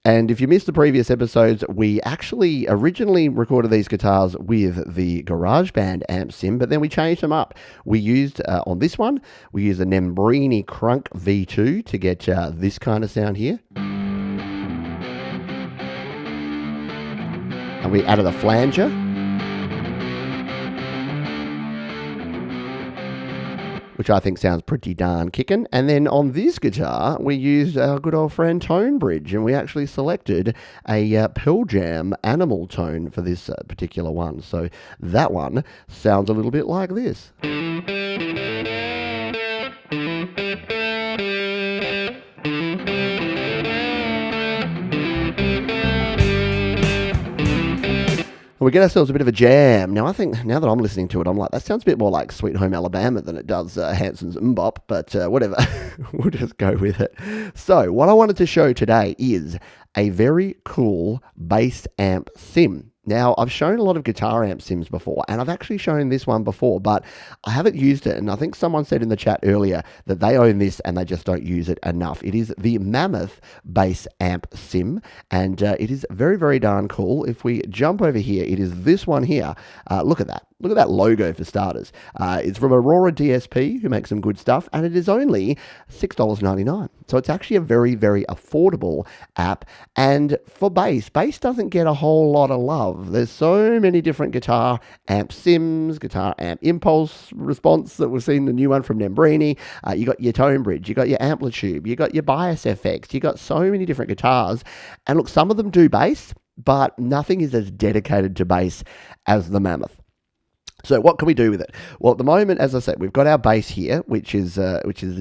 And if you missed the previous episodes, we actually originally recorded these guitars with the GarageBand amp sim, but then we changed them up. We used, on this one, we used a Nembrini Crunk V2 to get this kind of sound here. And we added a flanger. Which I think sounds pretty darn kickin'. And then on this guitar, we used our good old friend Tone Bridge, and we actually selected a Pearl Jam Animal tone for this particular one. So that one sounds a little bit like this. we get ourselves a bit of a jam. Now, I think, now that I'm listening to it, I'm like, that sounds a bit more like Sweet Home Alabama than it does Hanson's Mbop, but whatever. We'll just go with it. So, what I wanted to show today is a very cool bass amp sim. Now, I've shown a lot of guitar amp sims before, and I've actually shown this one before, but I haven't used it, and I think someone said in the chat earlier that they own this and they just don't use it enough. It is the Mammoth Bass Amp sim, and it is very, very darn cool. If we jump over here, it is this one here. Look at that. Look at that logo for starters. It's from Aurora DSP, who makes some good stuff, and it is only $6.99. So it's actually a very, very affordable app. And for bass doesn't get a whole lot of love. There's so many different guitar amp sims, guitar amp impulse response that we've seen, the new one from Nembrini. You got your tone bridge, you got your amplitude, you got your bias FX, you got so many different guitars. And look, some of them do bass, but nothing is as dedicated to bass as the Mammoth. So what can we do with it? Well, at the moment, as I said, we've got our bass here, which is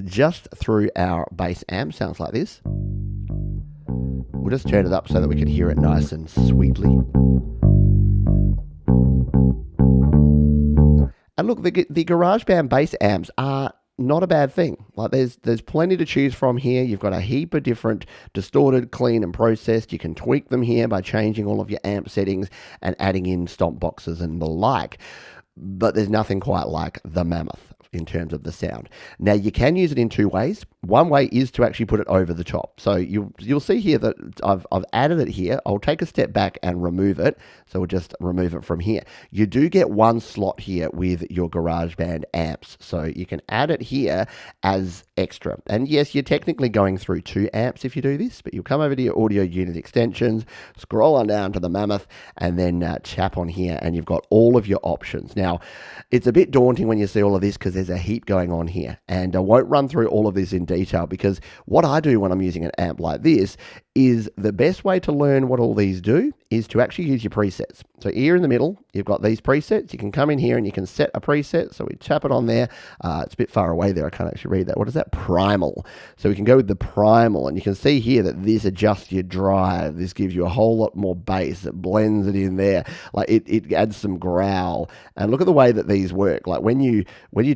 just through our bass amp. Sounds like this. We'll just turn it up so that we can hear it nice and sweetly. And look, the GarageBand bass amps are not a bad thing. Like there's plenty to choose from here. You've got a heap of different distorted, clean, and processed. You can tweak them here by changing all of your amp settings and adding in stomp boxes and the like. But there's nothing quite like the Mammoth in terms of the sound. Now, you can use it in two ways. One way is to actually put it over the top. So you'll see here that I've added it here. I'll take a step back and remove it. So we'll just remove it from here. You do get one slot here with your GarageBand amps. So you can add it here as extra. And yes, you're technically going through two amps if you do this, but you'll come over to your audio unit extensions, scroll on down to the Mammoth, and then tap on here, and you've got all of your options. Now, it's a bit daunting when you see all of this because there's a heap going on here. And I won't run through all of this in detail because what I do when I'm using an amp like this is the best way to learn what all these do is to actually use your presets. So here in the middle, you've got these presets. You can come in here and you can set a preset. So we tap it on there. It's a bit far away there. I can't actually read that. What is that? Primal. So we can go with the primal, and you can see here that this adjusts your drive. This gives you a whole lot more bass. It blends it in there. Like it adds some growl. And look at the way that these work. Like when you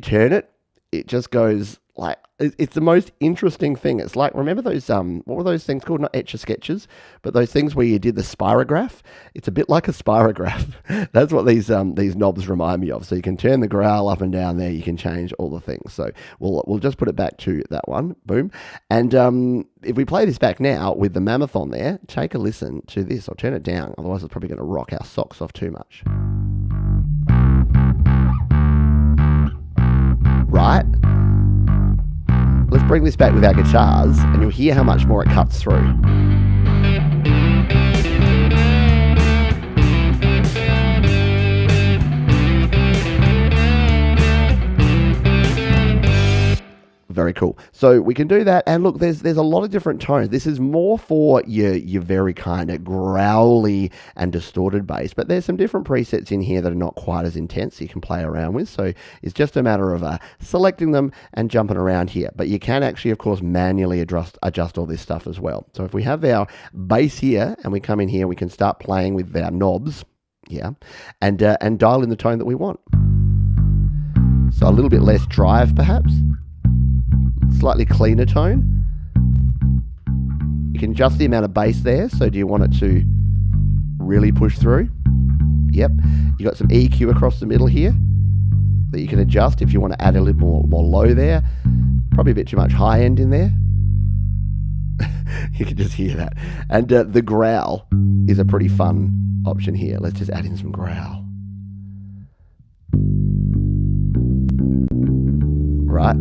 turn it, it just goes like, it's the most interesting thing. It's like, remember those, what were those things called? Not Etch-a-Sketches, but those things where you did the spirograph. It's a bit like a spirograph. That's what these knobs remind me of. So you can turn the growl up and down there. You can change all the things. So we'll just put it back to that one. Boom. And if we play this back now with the Mammoth on there, take a listen to this. I'll turn it down. Otherwise, it's probably going to rock our socks off too much. Right? Let's bring this back with our guitars, and you'll hear how much more it cuts through. Very cool. So we can do that, and look, there's a lot of different tones. This is more for your very kind of growly and distorted bass, but there's some different presets in here that are not quite as intense you can play around with. So it's just a matter of selecting them and jumping around here. But you can actually, of course, manually adjust all this stuff as well. So if we have our bass here and we come in here, we can start playing with our knobs, yeah, and dial in the tone that we want. So a little bit less drive, perhaps. Slightly cleaner tone. You can adjust the amount of bass there. So do you want it to really push through? Yep. You got some EQ across the middle here that you can adjust if you want to add a little more low there. Probably a bit too much high end in there. You can just hear that. And the growl is a pretty fun option here. Let's just add in some growl. Right.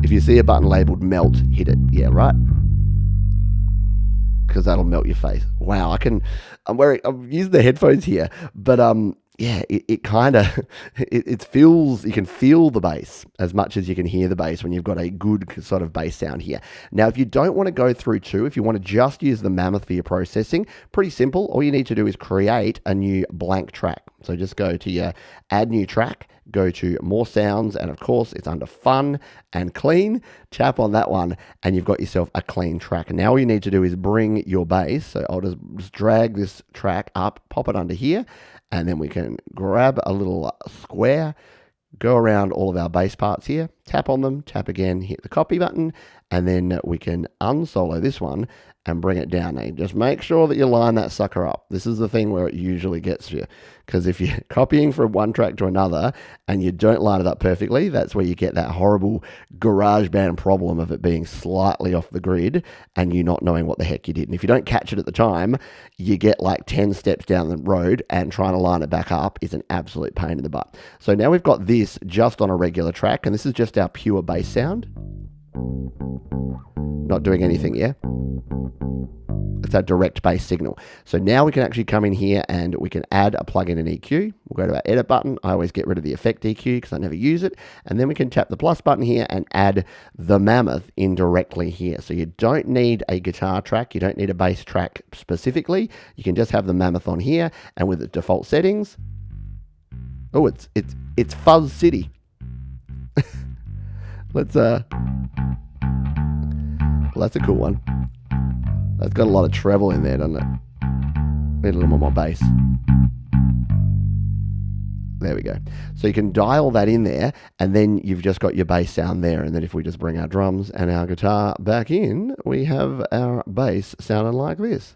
If you see a button labeled melt, hit it. Yeah, right? Because that'll melt your face. Wow, I'm using the headphones here, but yeah, it kind of, it feels, you can feel the bass as much as you can hear the bass when you've got a good sort of bass sound here. Now, if you don't want to go through two, if you want to just use the Mammoth for your processing, pretty simple. All you need to do is create a new blank track. So just go to your add new track, go to more sounds, and of course it's under fun and clean. Tap on that one and you've got yourself a clean track. And now all you need to do is bring your bass. So I'll just drag this track up, pop it under here, and then we can grab a little square, go around all of our bass parts here, tap on them, tap again, hit the copy button, and then we can unsolo this one and bring it down. Now, just make sure that you line that sucker up. This is the thing where it usually gets you, because if you're copying from one track to another and you don't line it up perfectly, that's where you get that horrible GarageBand problem of it being slightly off the grid and you not knowing what the heck you did. And if you don't catch it at the time, you get like 10 steps down the road, and trying to line it back up is an absolute pain in the butt. So now we've got this just on a regular track, and this is just our pure bass sound. Not doing anything, yeah? It's our direct bass signal. So now we can actually come in here and we can add a plugin and EQ. We'll go to our edit button. I always get rid of the effect EQ because I never use it. And then we can tap the plus button here and add the Mammoth in directly here. So you don't need a guitar track. You don't need a bass track specifically. You can just have the Mammoth on here, and with the default settings, oh, it's Fuzz City. Let's well, that's a cool one. That's got a lot of treble in there, doesn't it? Need a little more bass. There we go. So you can dial that in there, and then you've just got your bass sound there. And then if we just bring our drums and our guitar back in, we have our bass sounding like this.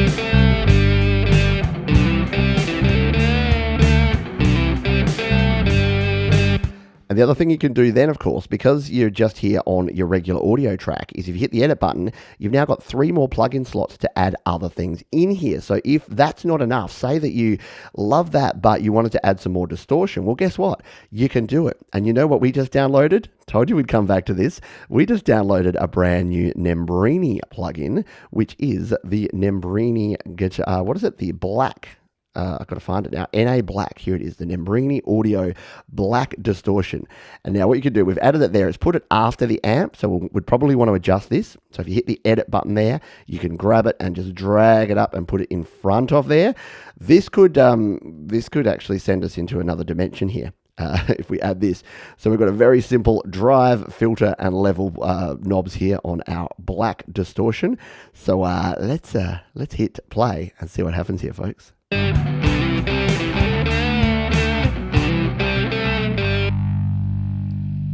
And the other thing you can do then, of course, because you're just here on your regular audio track, is if you hit the edit button, you've now got 3 more plugin slots to add other things in here. So if that's not enough, say that you love that, but you wanted to add some more distortion, well, guess what? You can do it. And you know what we just downloaded? Told you we'd come back to this. We just downloaded a brand new Nembrini plugin, which is the Nembrini guitar. What is it? The black. I've got to find it now. NA Black. Here it is, the Nembrini Audio Black Distortion. And now what you can do, we've added it there, is put it after the amp. So we'd probably want to adjust this. So if you hit the edit button there, you can grab it and just drag it up and put it in front of there. This could actually send us into another dimension here. If we add this. So we've got a very simple drive, filter, and level knobs here on our black distortion. So let's hit play and see what happens here, folks.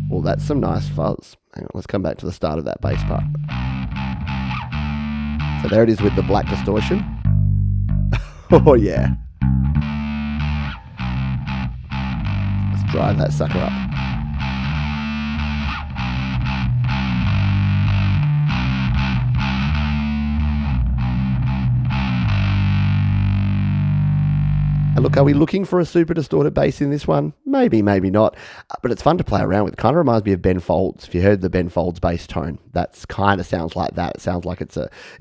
Well, that's some nice fuzz. Hang on, let's come back to the start of that bass part. So there it is with the black distortion. Oh yeah. Let's drive that sucker up. And look, are we looking for a super distorted bass in this one? Maybe, maybe not. But it's fun to play around with. Kind of reminds me of Ben Folds. If you heard the Ben Folds bass tone, that's kind of sounds like that. It sounds like it's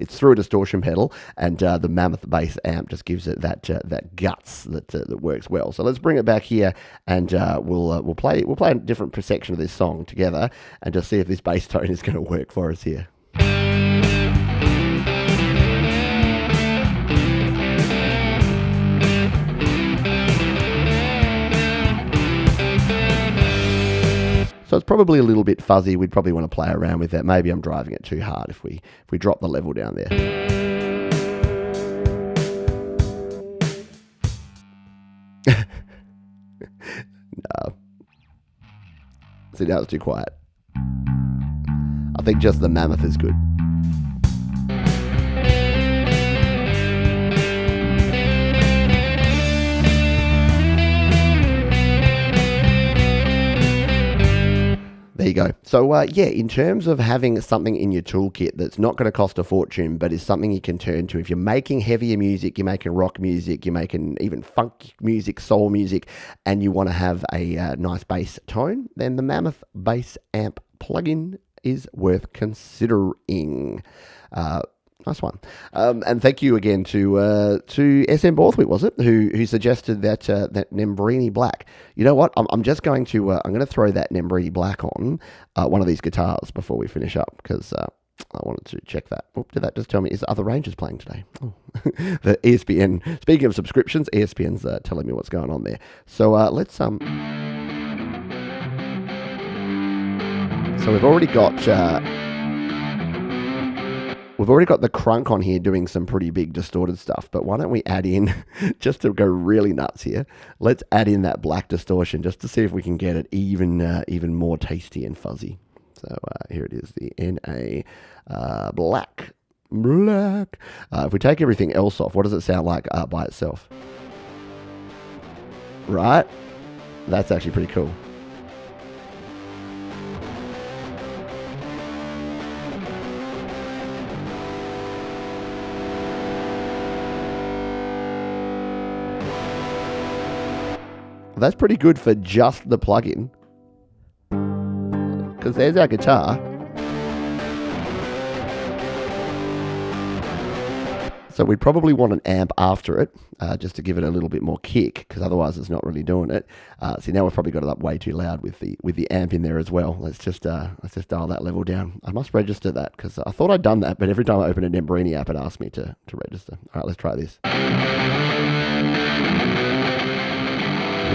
through a distortion pedal, and the Mammoth Bass Amp just gives it that guts that works well. So let's bring it back here, and we'll play a different section of this song together, and just see if this bass tone is going to work for us here. So it's probably a little bit fuzzy. We'd probably want to play around with that. Maybe I'm driving it too hard if we drop the level down there. No. See, now it's too quiet. I think just the Mammoth is good. There you go. So yeah, in terms of having something in your toolkit that's not going to cost a fortune, but is something you can turn to. If you're making heavier music, you're making rock music, you're making even funk music, soul music, and you want to have a nice bass tone, then the Mammoth Bass Amp plugin is worth considering. Nice one. And thank you again to SM Borthwick, was it, who suggested that Nembrini Black. You know what? I'm just going to I'm going to throw that Nembrini Black on one of these guitars before we finish up, because I wanted to check that. Oh, did that just tell me is other Rangers playing today? Oh. The ESPN. Speaking of subscriptions, ESPN's telling me what's going on there. So let's So we've already got the crunk on here doing some pretty big distorted stuff, but why don't we add in, just to go really nuts here, let's add in that black distortion just to see if we can get it even more tasty and fuzzy. So here it is, the NA black. If we take everything else off, what does it sound like by itself? Right? That's actually pretty cool. That's pretty good for just the plugin. Because there's our guitar. So we'd probably want an amp after it, just to give it a little bit more kick, because otherwise it's not really doing it. See, now we've probably got it up way too loud with the amp in there as well. Let's just dial that level down. I must register that, because I thought I'd done that, but every time I open an Embrini app, it asks me to register. All right, let's try this.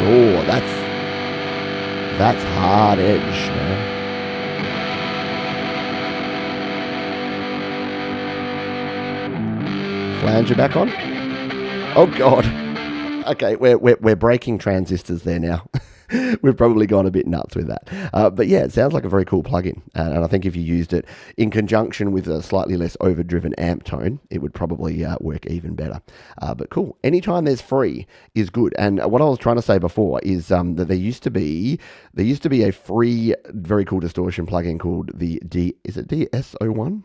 Oh, that's hard edge, man. Flanger back on. Oh God. Okay, we're breaking transistors there now. We've probably gone a bit nuts with that. But yeah, it sounds like a very cool plugin. And I think if you used it in conjunction with a slightly less overdriven amp tone, it would probably work even better. But cool. Anytime there's free is good. And what I was trying to say before is that there used to be a free, very cool distortion plugin called the DS01?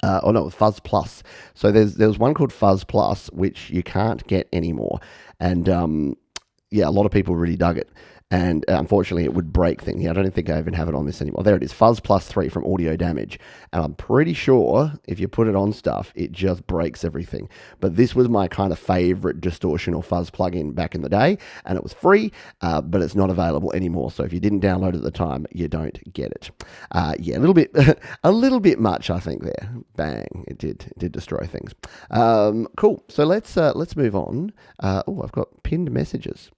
Oh no, Fuzz Plus. So there's one called Fuzz Plus, which you can't get anymore. And yeah, a lot of people really dug it. And unfortunately, it would break things. Yeah, I don't think I even have it on this anymore. There it is, Fuzz Plus 3 from Audio Damage. And I'm pretty sure if you put it on stuff, it just breaks everything. But this was my kind of favorite distortion or fuzz plugin back in the day. And it was free, but it's not available anymore. So if you didn't download it at the time, you don't get it. Yeah, a little bit much, I think, there. Bang, it did destroy things. Cool, so let's move on. Oh, I've got pinned messages.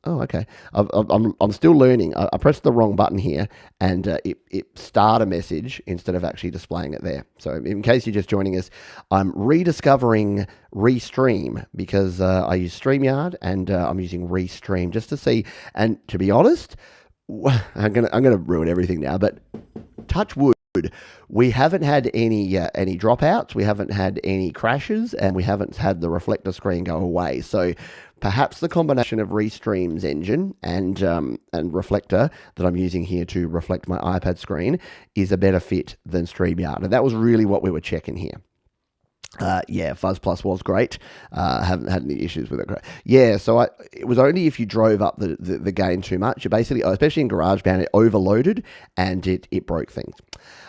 Oh, okay. I'm still learning. I pressed the wrong button here, and it started a message instead of actually displaying it there. So in case you're just joining us, I'm rediscovering Restream because I use StreamYard, and I'm using Restream just to see. And to be honest, I'm gonna ruin everything now, but touch wood. We haven't had any dropouts, we haven't had any crashes, and we haven't had the reflector screen go away. So perhaps the combination of Restream's engine and reflector that I'm using here to reflect my iPad screen is a better fit than StreamYard. And that was really what we were checking here. Yeah, Fuzz Plus was great. Haven't had any issues with it. Yeah, so it was only if you drove up the gain too much. You basically, especially in GarageBand, it overloaded and it broke things.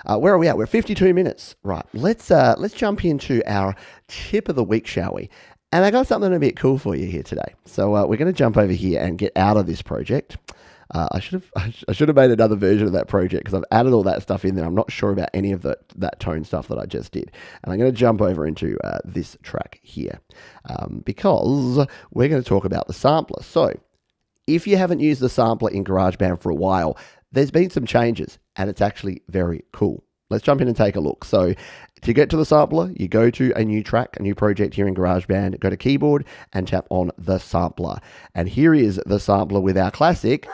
Where are we at? We're 52 minutes. Right, let's jump into our tip of the week, shall we? And I got something a bit cool for you here today. So we're going to jump over here and get out of this project. I should have made another version of that project because I've added all that stuff in there. I'm not sure about any of that tone stuff that I just did. And I'm going to jump over into this track here because we're going to talk about the sampler. So if you haven't used the sampler in GarageBand for a while, there's been some changes and it's actually very cool. Let's jump in and take a look. So to get to the sampler, you go to a new track, a new project here in GarageBand, go to keyboard and tap on the sampler. And here is the sampler with our classic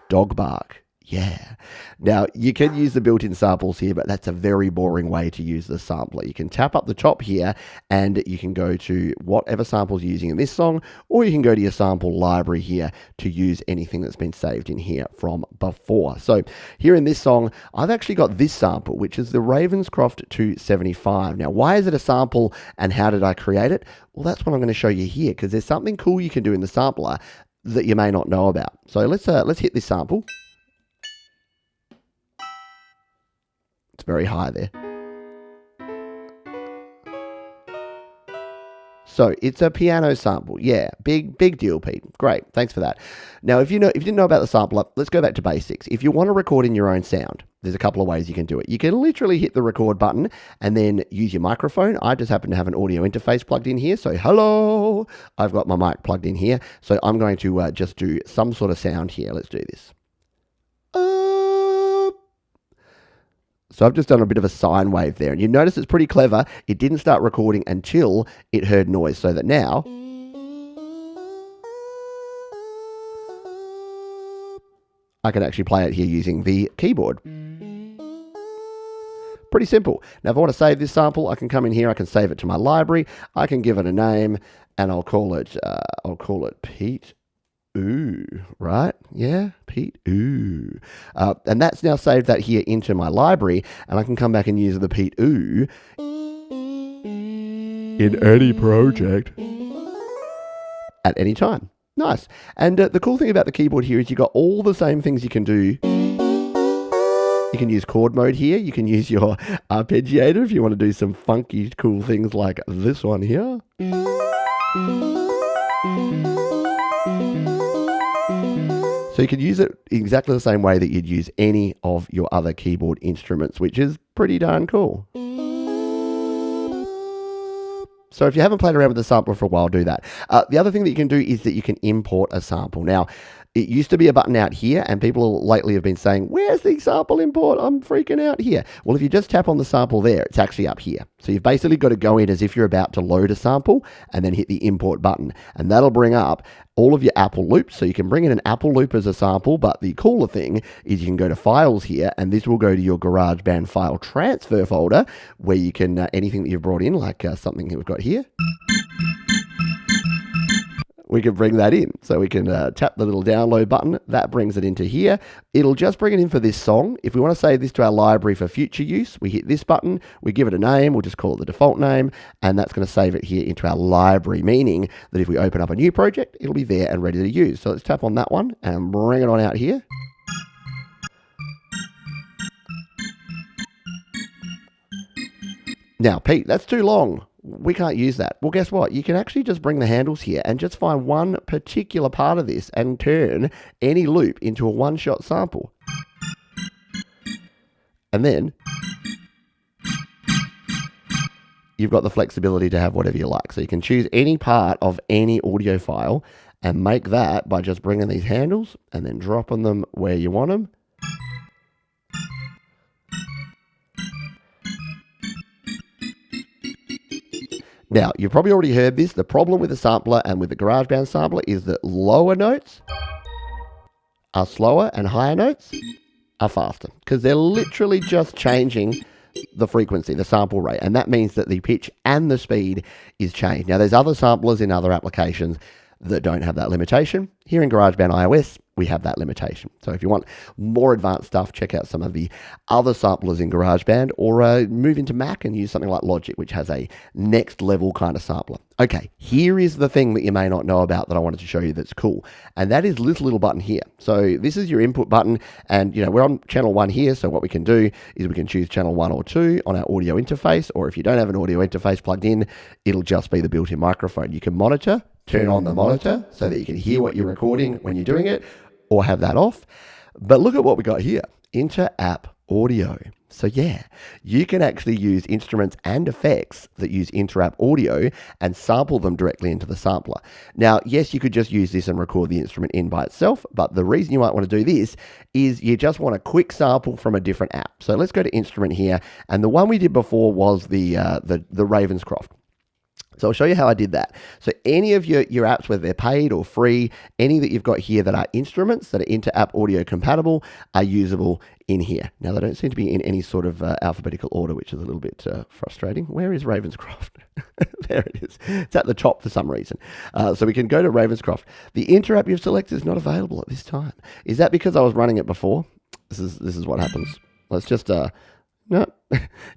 dog bark. Yeah. Now, you can use the built-in samples here, but that's a very boring way to use the sampler. You can tap up the top here, and you can go to whatever samples you're using in this song, or you can go to your sample library here to use anything that's been saved in here from before. So here in this song, I've actually got this sample, which is the Ravenscroft 275. Now, why is it a sample, and how did I create it? Well, that's what I'm going to show you here, because there's something cool you can do in the sampler that you may not know about. So let's hit this sample. It's very high there. So it's a piano sample. Yeah, big deal, Pete. Great, thanks for that. Now, if you didn't know about the sampler, let's go back to basics. If you want to record in your own sound, there's a couple of ways you can do it. You can literally hit the record button and then use your microphone. I just happen to have an audio interface plugged in here. So hello, I've got my mic plugged in here. So I'm going to just do some sort of sound here. Let's do this. So I've just done a bit of a sine wave there. And you notice it's pretty clever. It didn't start recording until it heard noise. So that now I can actually play it here using the keyboard. Pretty simple. Now, if I want to save this sample, I can come in here, I can save it to my library, I can give it a name, and I'll call it Pete Ooh, right? Yeah, Pete Ooh. And that's now saved that here into my library, and I can come back and use the Pete Ooh in any project at any time. Nice. And the cool thing about the keyboard here is you've got all the same things you can do. You can use chord mode here. You can use your arpeggiator if you want to do some funky, cool things like this one here. So you can use it exactly the same way that you'd use any of your other keyboard instruments, which is pretty darn cool. So if you haven't played around with the sampler for a while, do that. The other thing that you can do is that you can import a sample. Now, it used to be a button out here, and people lately have been saying, where's the sample import? I'm freaking out here. Well, if you just tap on the sample there, it's actually up here. So you've basically got to go in as if you're about to load a sample and then hit the import button. And that'll bring up all of your Apple loops. So you can bring in an Apple loop as a sample, but the cooler thing is you can go to Files here, and this will go to your GarageBand file transfer folder where you can, anything that you've brought in, like something that we've got here, we can bring that in. So we can tap the little download button. That brings it into here. It'll just bring it in for this song. If we want to save this to our library for future use, we hit this button, we give it a name, we'll just call it the default name, and that's going to save it here into our library, meaning that if we open up a new project, it'll be there and ready to use. So let's tap on that one and bring it on out here. Now, Pete, that's too long. We can't use that. Well, guess what? You can actually just bring the handles here and just find one particular part of this and turn any loop into a one-shot sample. And then you've got the flexibility to have whatever you like. So you can choose any part of any audio file and make that by just bringing these handles and then dropping them where you want them. Now, you've probably already heard this. The problem with the sampler and with the GarageBand sampler is that lower notes are slower and higher notes are faster because they're literally just changing the frequency, the sample rate. And that means that the pitch and the speed is changed. Now, there's other samplers in other applications that don't have that limitation. Here in GarageBand iOS, we have that limitation. So if you want more advanced stuff, check out some of the other samplers in GarageBand, or move into Mac and use something like Logic, which has a next level kind of sampler. Okay, here is the thing that you may not know about that I wanted to show you that's cool, and that is this little button here. So this is your input button, and we're on channel 1 here, so what we can do is we can choose channel 1 or 2 on our audio interface, or if you don't have an audio interface plugged in, it'll just be the built-in microphone. You can monitor, turn on the monitor so that you can hear what you're recording when you're doing it, or have that off. But look at what we got here, inter-app audio. So yeah, you can actually use instruments and effects that use inter-app audio and sample them directly into the sampler. Now, yes, you could just use this and record the instrument in by itself, but the reason you might want to do this is you just want a quick sample from a different app. So let's go to instrument here, and the one we did before was the Ravenscroft. So I'll show you how I did that. So any of your apps, whether they're paid or free, any that you've got here that are instruments that are inter-app audio compatible are usable in here. Now, they don't seem to be in any sort of alphabetical order, which is a little bit frustrating. Where is Ravenscroft? There it is. It's at the top for some reason. So we can go to Ravenscroft. The inter-app you've selected is not available at this time. Is that because I was running it before? This is what happens. Let's just... No,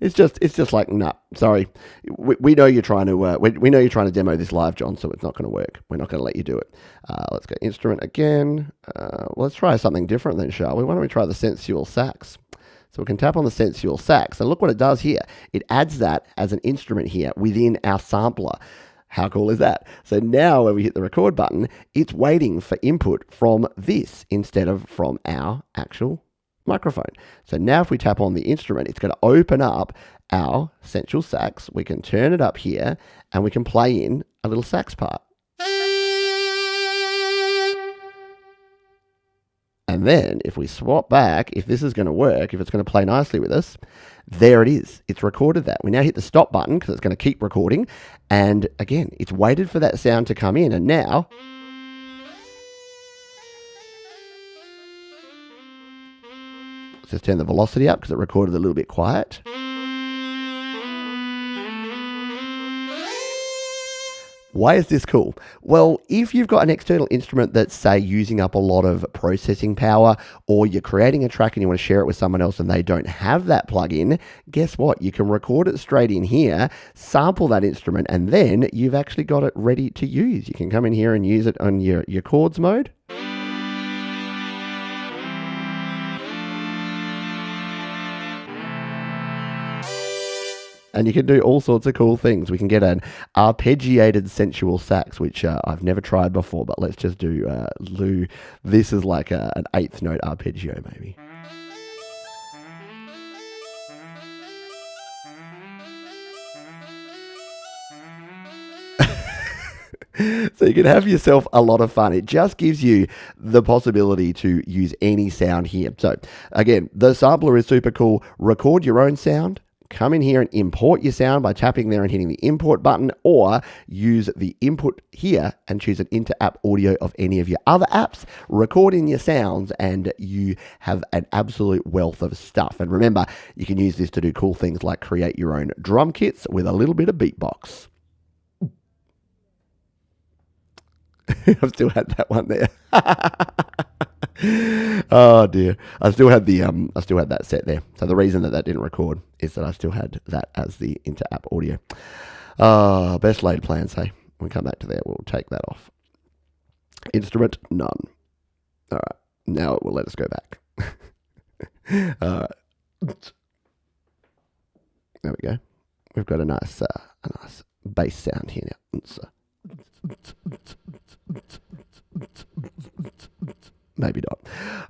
it's just like, no, sorry. We know you're trying to, we know you're trying to demo this live, John, so it's not going to work. We're not going to let you do it. Let's go instrument again. Let's try something different then, shall we? Why don't we try the sensual sax? So we can tap on the sensual sax, and look what it does here. It adds that as an instrument here within our sampler. How cool is that? So now when we hit the record button, it's waiting for input from this instead of from our actual microphone. So now if we tap on the instrument, it's going to open up our sensual sax. We can turn it up here and we can play in a little sax part. And then if we swap back, if this is going to work, if it's going to play nicely with us, there it is. It's recorded that. We now hit the stop button because it's going to keep recording. And again, it's waited for that sound to come in. And now, let's just turn the velocity up because it recorded a little bit quiet. Why is this cool? Well, if you've got an external instrument that's, say, using up a lot of processing power, or you're creating a track and you want to share it with someone else and they don't have that plug-in, guess what? You can record it straight in here, sample that instrument, and then you've actually got it ready to use. You can come in here and use it on your chords mode. And you can do all sorts of cool things. We can get an arpeggiated sensual sax, which I've never tried before, but let's just do Lou. This is like an eighth note arpeggio, maybe. So you can have yourself a lot of fun. It just gives you the possibility to use any sound here. So again, the sampler is super cool. Record your own sound. Come in here and import your sound by tapping there and hitting the import button, or use the input here and choose an inter-app audio of any of your other apps. Record in your sounds and you have an absolute wealth of stuff. And remember, you can use this to do cool things like create your own drum kits with a little bit of beatbox. I've still had that one there. Oh dear, I still had that set there. So the reason that didn't record is that I still had that as the inter-app audio. Best laid plans, hey. When we come back to there, we'll take that off. Instrument, none. All right, now it will let us go back. All right. There we go. We've got a nice bass sound here now. Maybe not.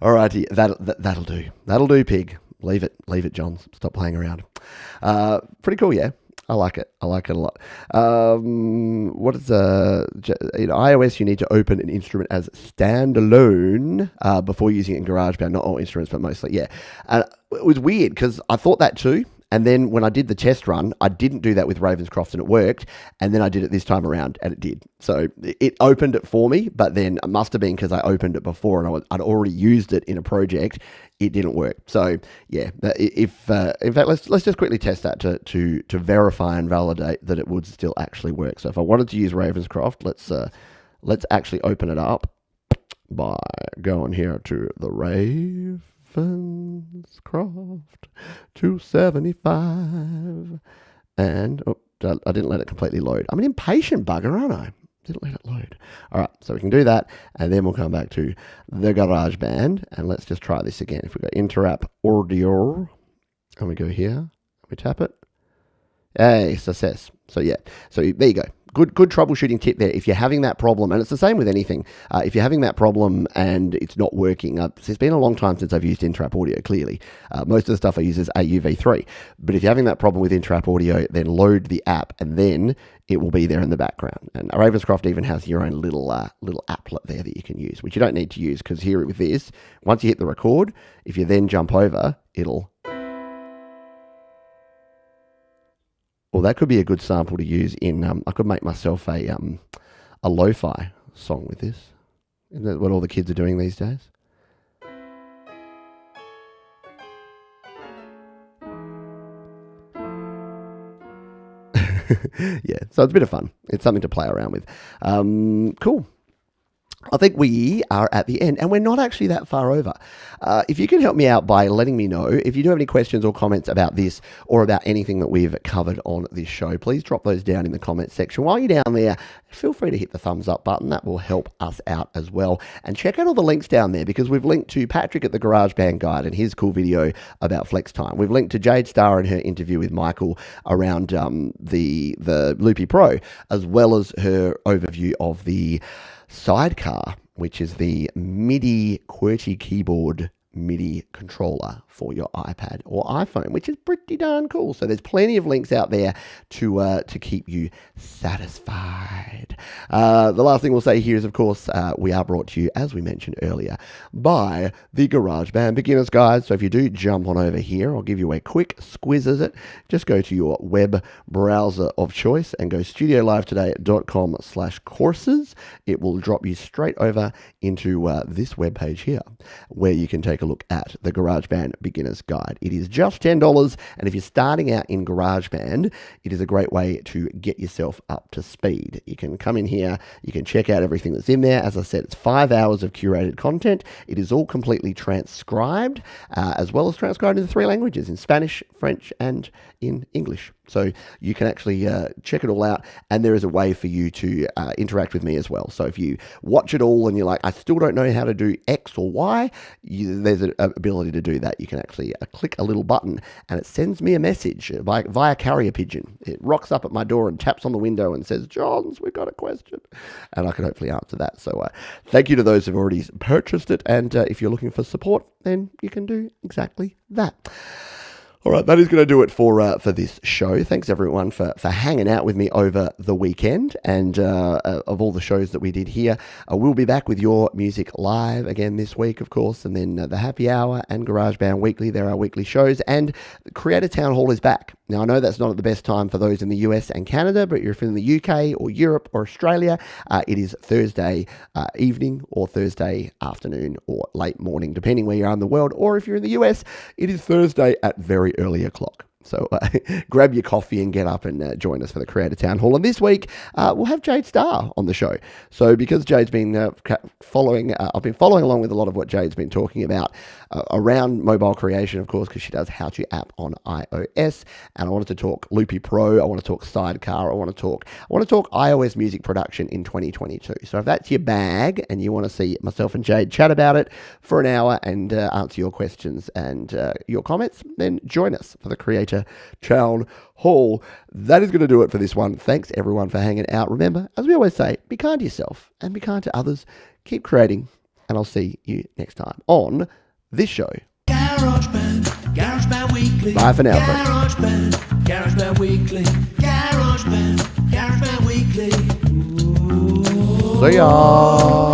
Alrighty, that'll do. That'll do, pig. Leave it, John. Stop playing around. Pretty cool, yeah. I like it. I like it a lot. What is in iOS? You need to open an instrument as standalone before using it in GarageBand. Not all instruments, but mostly, yeah. And it was weird because I thought that too. And then when I did the test run, I didn't do that with Ravenscroft and it worked. And then I did it this time around and it did. So it opened it for me, but then it must have been because I opened it before and I'd already used it in a project. It didn't work. So yeah, in fact, let's just quickly test that to verify and validate that it would still actually work. So if I wanted to use Ravenscroft, let's actually open it up by going here to the Ravenscroft 275, and I didn't let it completely load. I'm an impatient bugger, aren't I? Didn't let it load. All right, so we can do that, and then we'll come back to the GarageBand, and let's just try this again. If we go inter-app audio, and we go here, we tap it. Hey, success. So yeah, so there you go. Good troubleshooting tip there. If you're having that problem, and it's the same with anything, if you're having that problem and it's not working, it's been a long time since I've used inter-app audio, clearly. Most of the stuff I use is AUV3. But if you're having that problem with inter-app audio, then load the app and then it will be there in the background. And Ravenscroft even has your own little applet there that you can use, which you don't need to use because here with this, once you hit the record, if you then jump over, it'll... Well, that could be a good sample to use in, I could make myself a lo-fi song with this. Isn't that what all the kids are doing these days? Yeah, so it's a bit of fun. It's something to play around with. Cool. I think we are at the end, and we're not actually that far over. If you can help me out by letting me know, if you do have any questions or comments about this or about anything that we've covered on this show, please drop those down in the comments section. While you're down there, feel free to hit the thumbs up button. That will help us out as well. And check out all the links down there because we've linked to Patrick at the GarageBand Guide and his cool video about flex time. We've linked to Jade Starr and her interview with Michael around the Loopy Pro, as well as her overview of the Sidecar, which is the MIDI QWERTY keyboard MIDI controller for your iPad or iPhone, which is pretty darn cool. So there's plenty of links out there to keep you satisfied. The last thing we'll say here is, of course, we are brought to you, as we mentioned earlier, by the GarageBand Beginner's Guide. So if you do jump on over here, I'll give you a quick squiz at it. Just go to your web browser of choice and go studiolivetoday.com/courses. It will drop you straight over into this webpage here, where you can take a look at the GarageBand Beginner's Guide. It is just $10, and if you're starting out in GarageBand, it is a great way to get yourself up to speed. You can come in here, you can check out everything that's in there. As I said, it's 5 hours of curated content. It is all completely transcribed, as well as transcribed into 3 languages, in Spanish, French, and in English. So you can actually check it all out, and there is a way for you to interact with me as well. So if you watch it all and you're like, I still don't know how to do X or Y, there's an ability to do that. You can actually click a little button and it sends me a message via carrier pigeon. It rocks up at my door and taps on the window and says, Johns, we've got a question. And I can hopefully answer that. So thank you to those who've already purchased it. And if you're looking for support, then you can do exactly that. All right, that is going to do it for this show. Thanks, everyone, for hanging out with me over the weekend. And of all the shows that we did here, we'll be back with Your Music Live again this week, of course, and then the Happy Hour and GarageBand Weekly. They're our weekly shows. And Creator Town Hall is back. Now, I know that's not at the best time for those in the US and Canada, but if you're in the UK or Europe or Australia, it is Thursday evening or Thursday afternoon or late morning, depending where you are in the world. Or if you're in the US, it is Thursday at very early o'clock. So grab your coffee and get up and join us for the Creator Town Hall. And this week, we'll have Jade Starr on the show. So because Jade's been I've been following along with a lot of what Jade's been talking about around mobile creation, of course, because she does How To App on iOS. And I wanted to talk Loopy Pro. I want to talk Sidecar. I want to talk iOS music production in 2022. So if that's your bag and you want to see myself and Jade chat about it for an hour and answer your questions and your comments, then join us for the Creator Town Hall. That is going to do it for this one. Thanks everyone for hanging out. Remember, as we always say, be kind to yourself and be kind to others. Keep creating, and I'll see you next time on this show. GarageBand Weekly. Bye for now, GarageBand Weekly. GarageBand Weekly. See ya.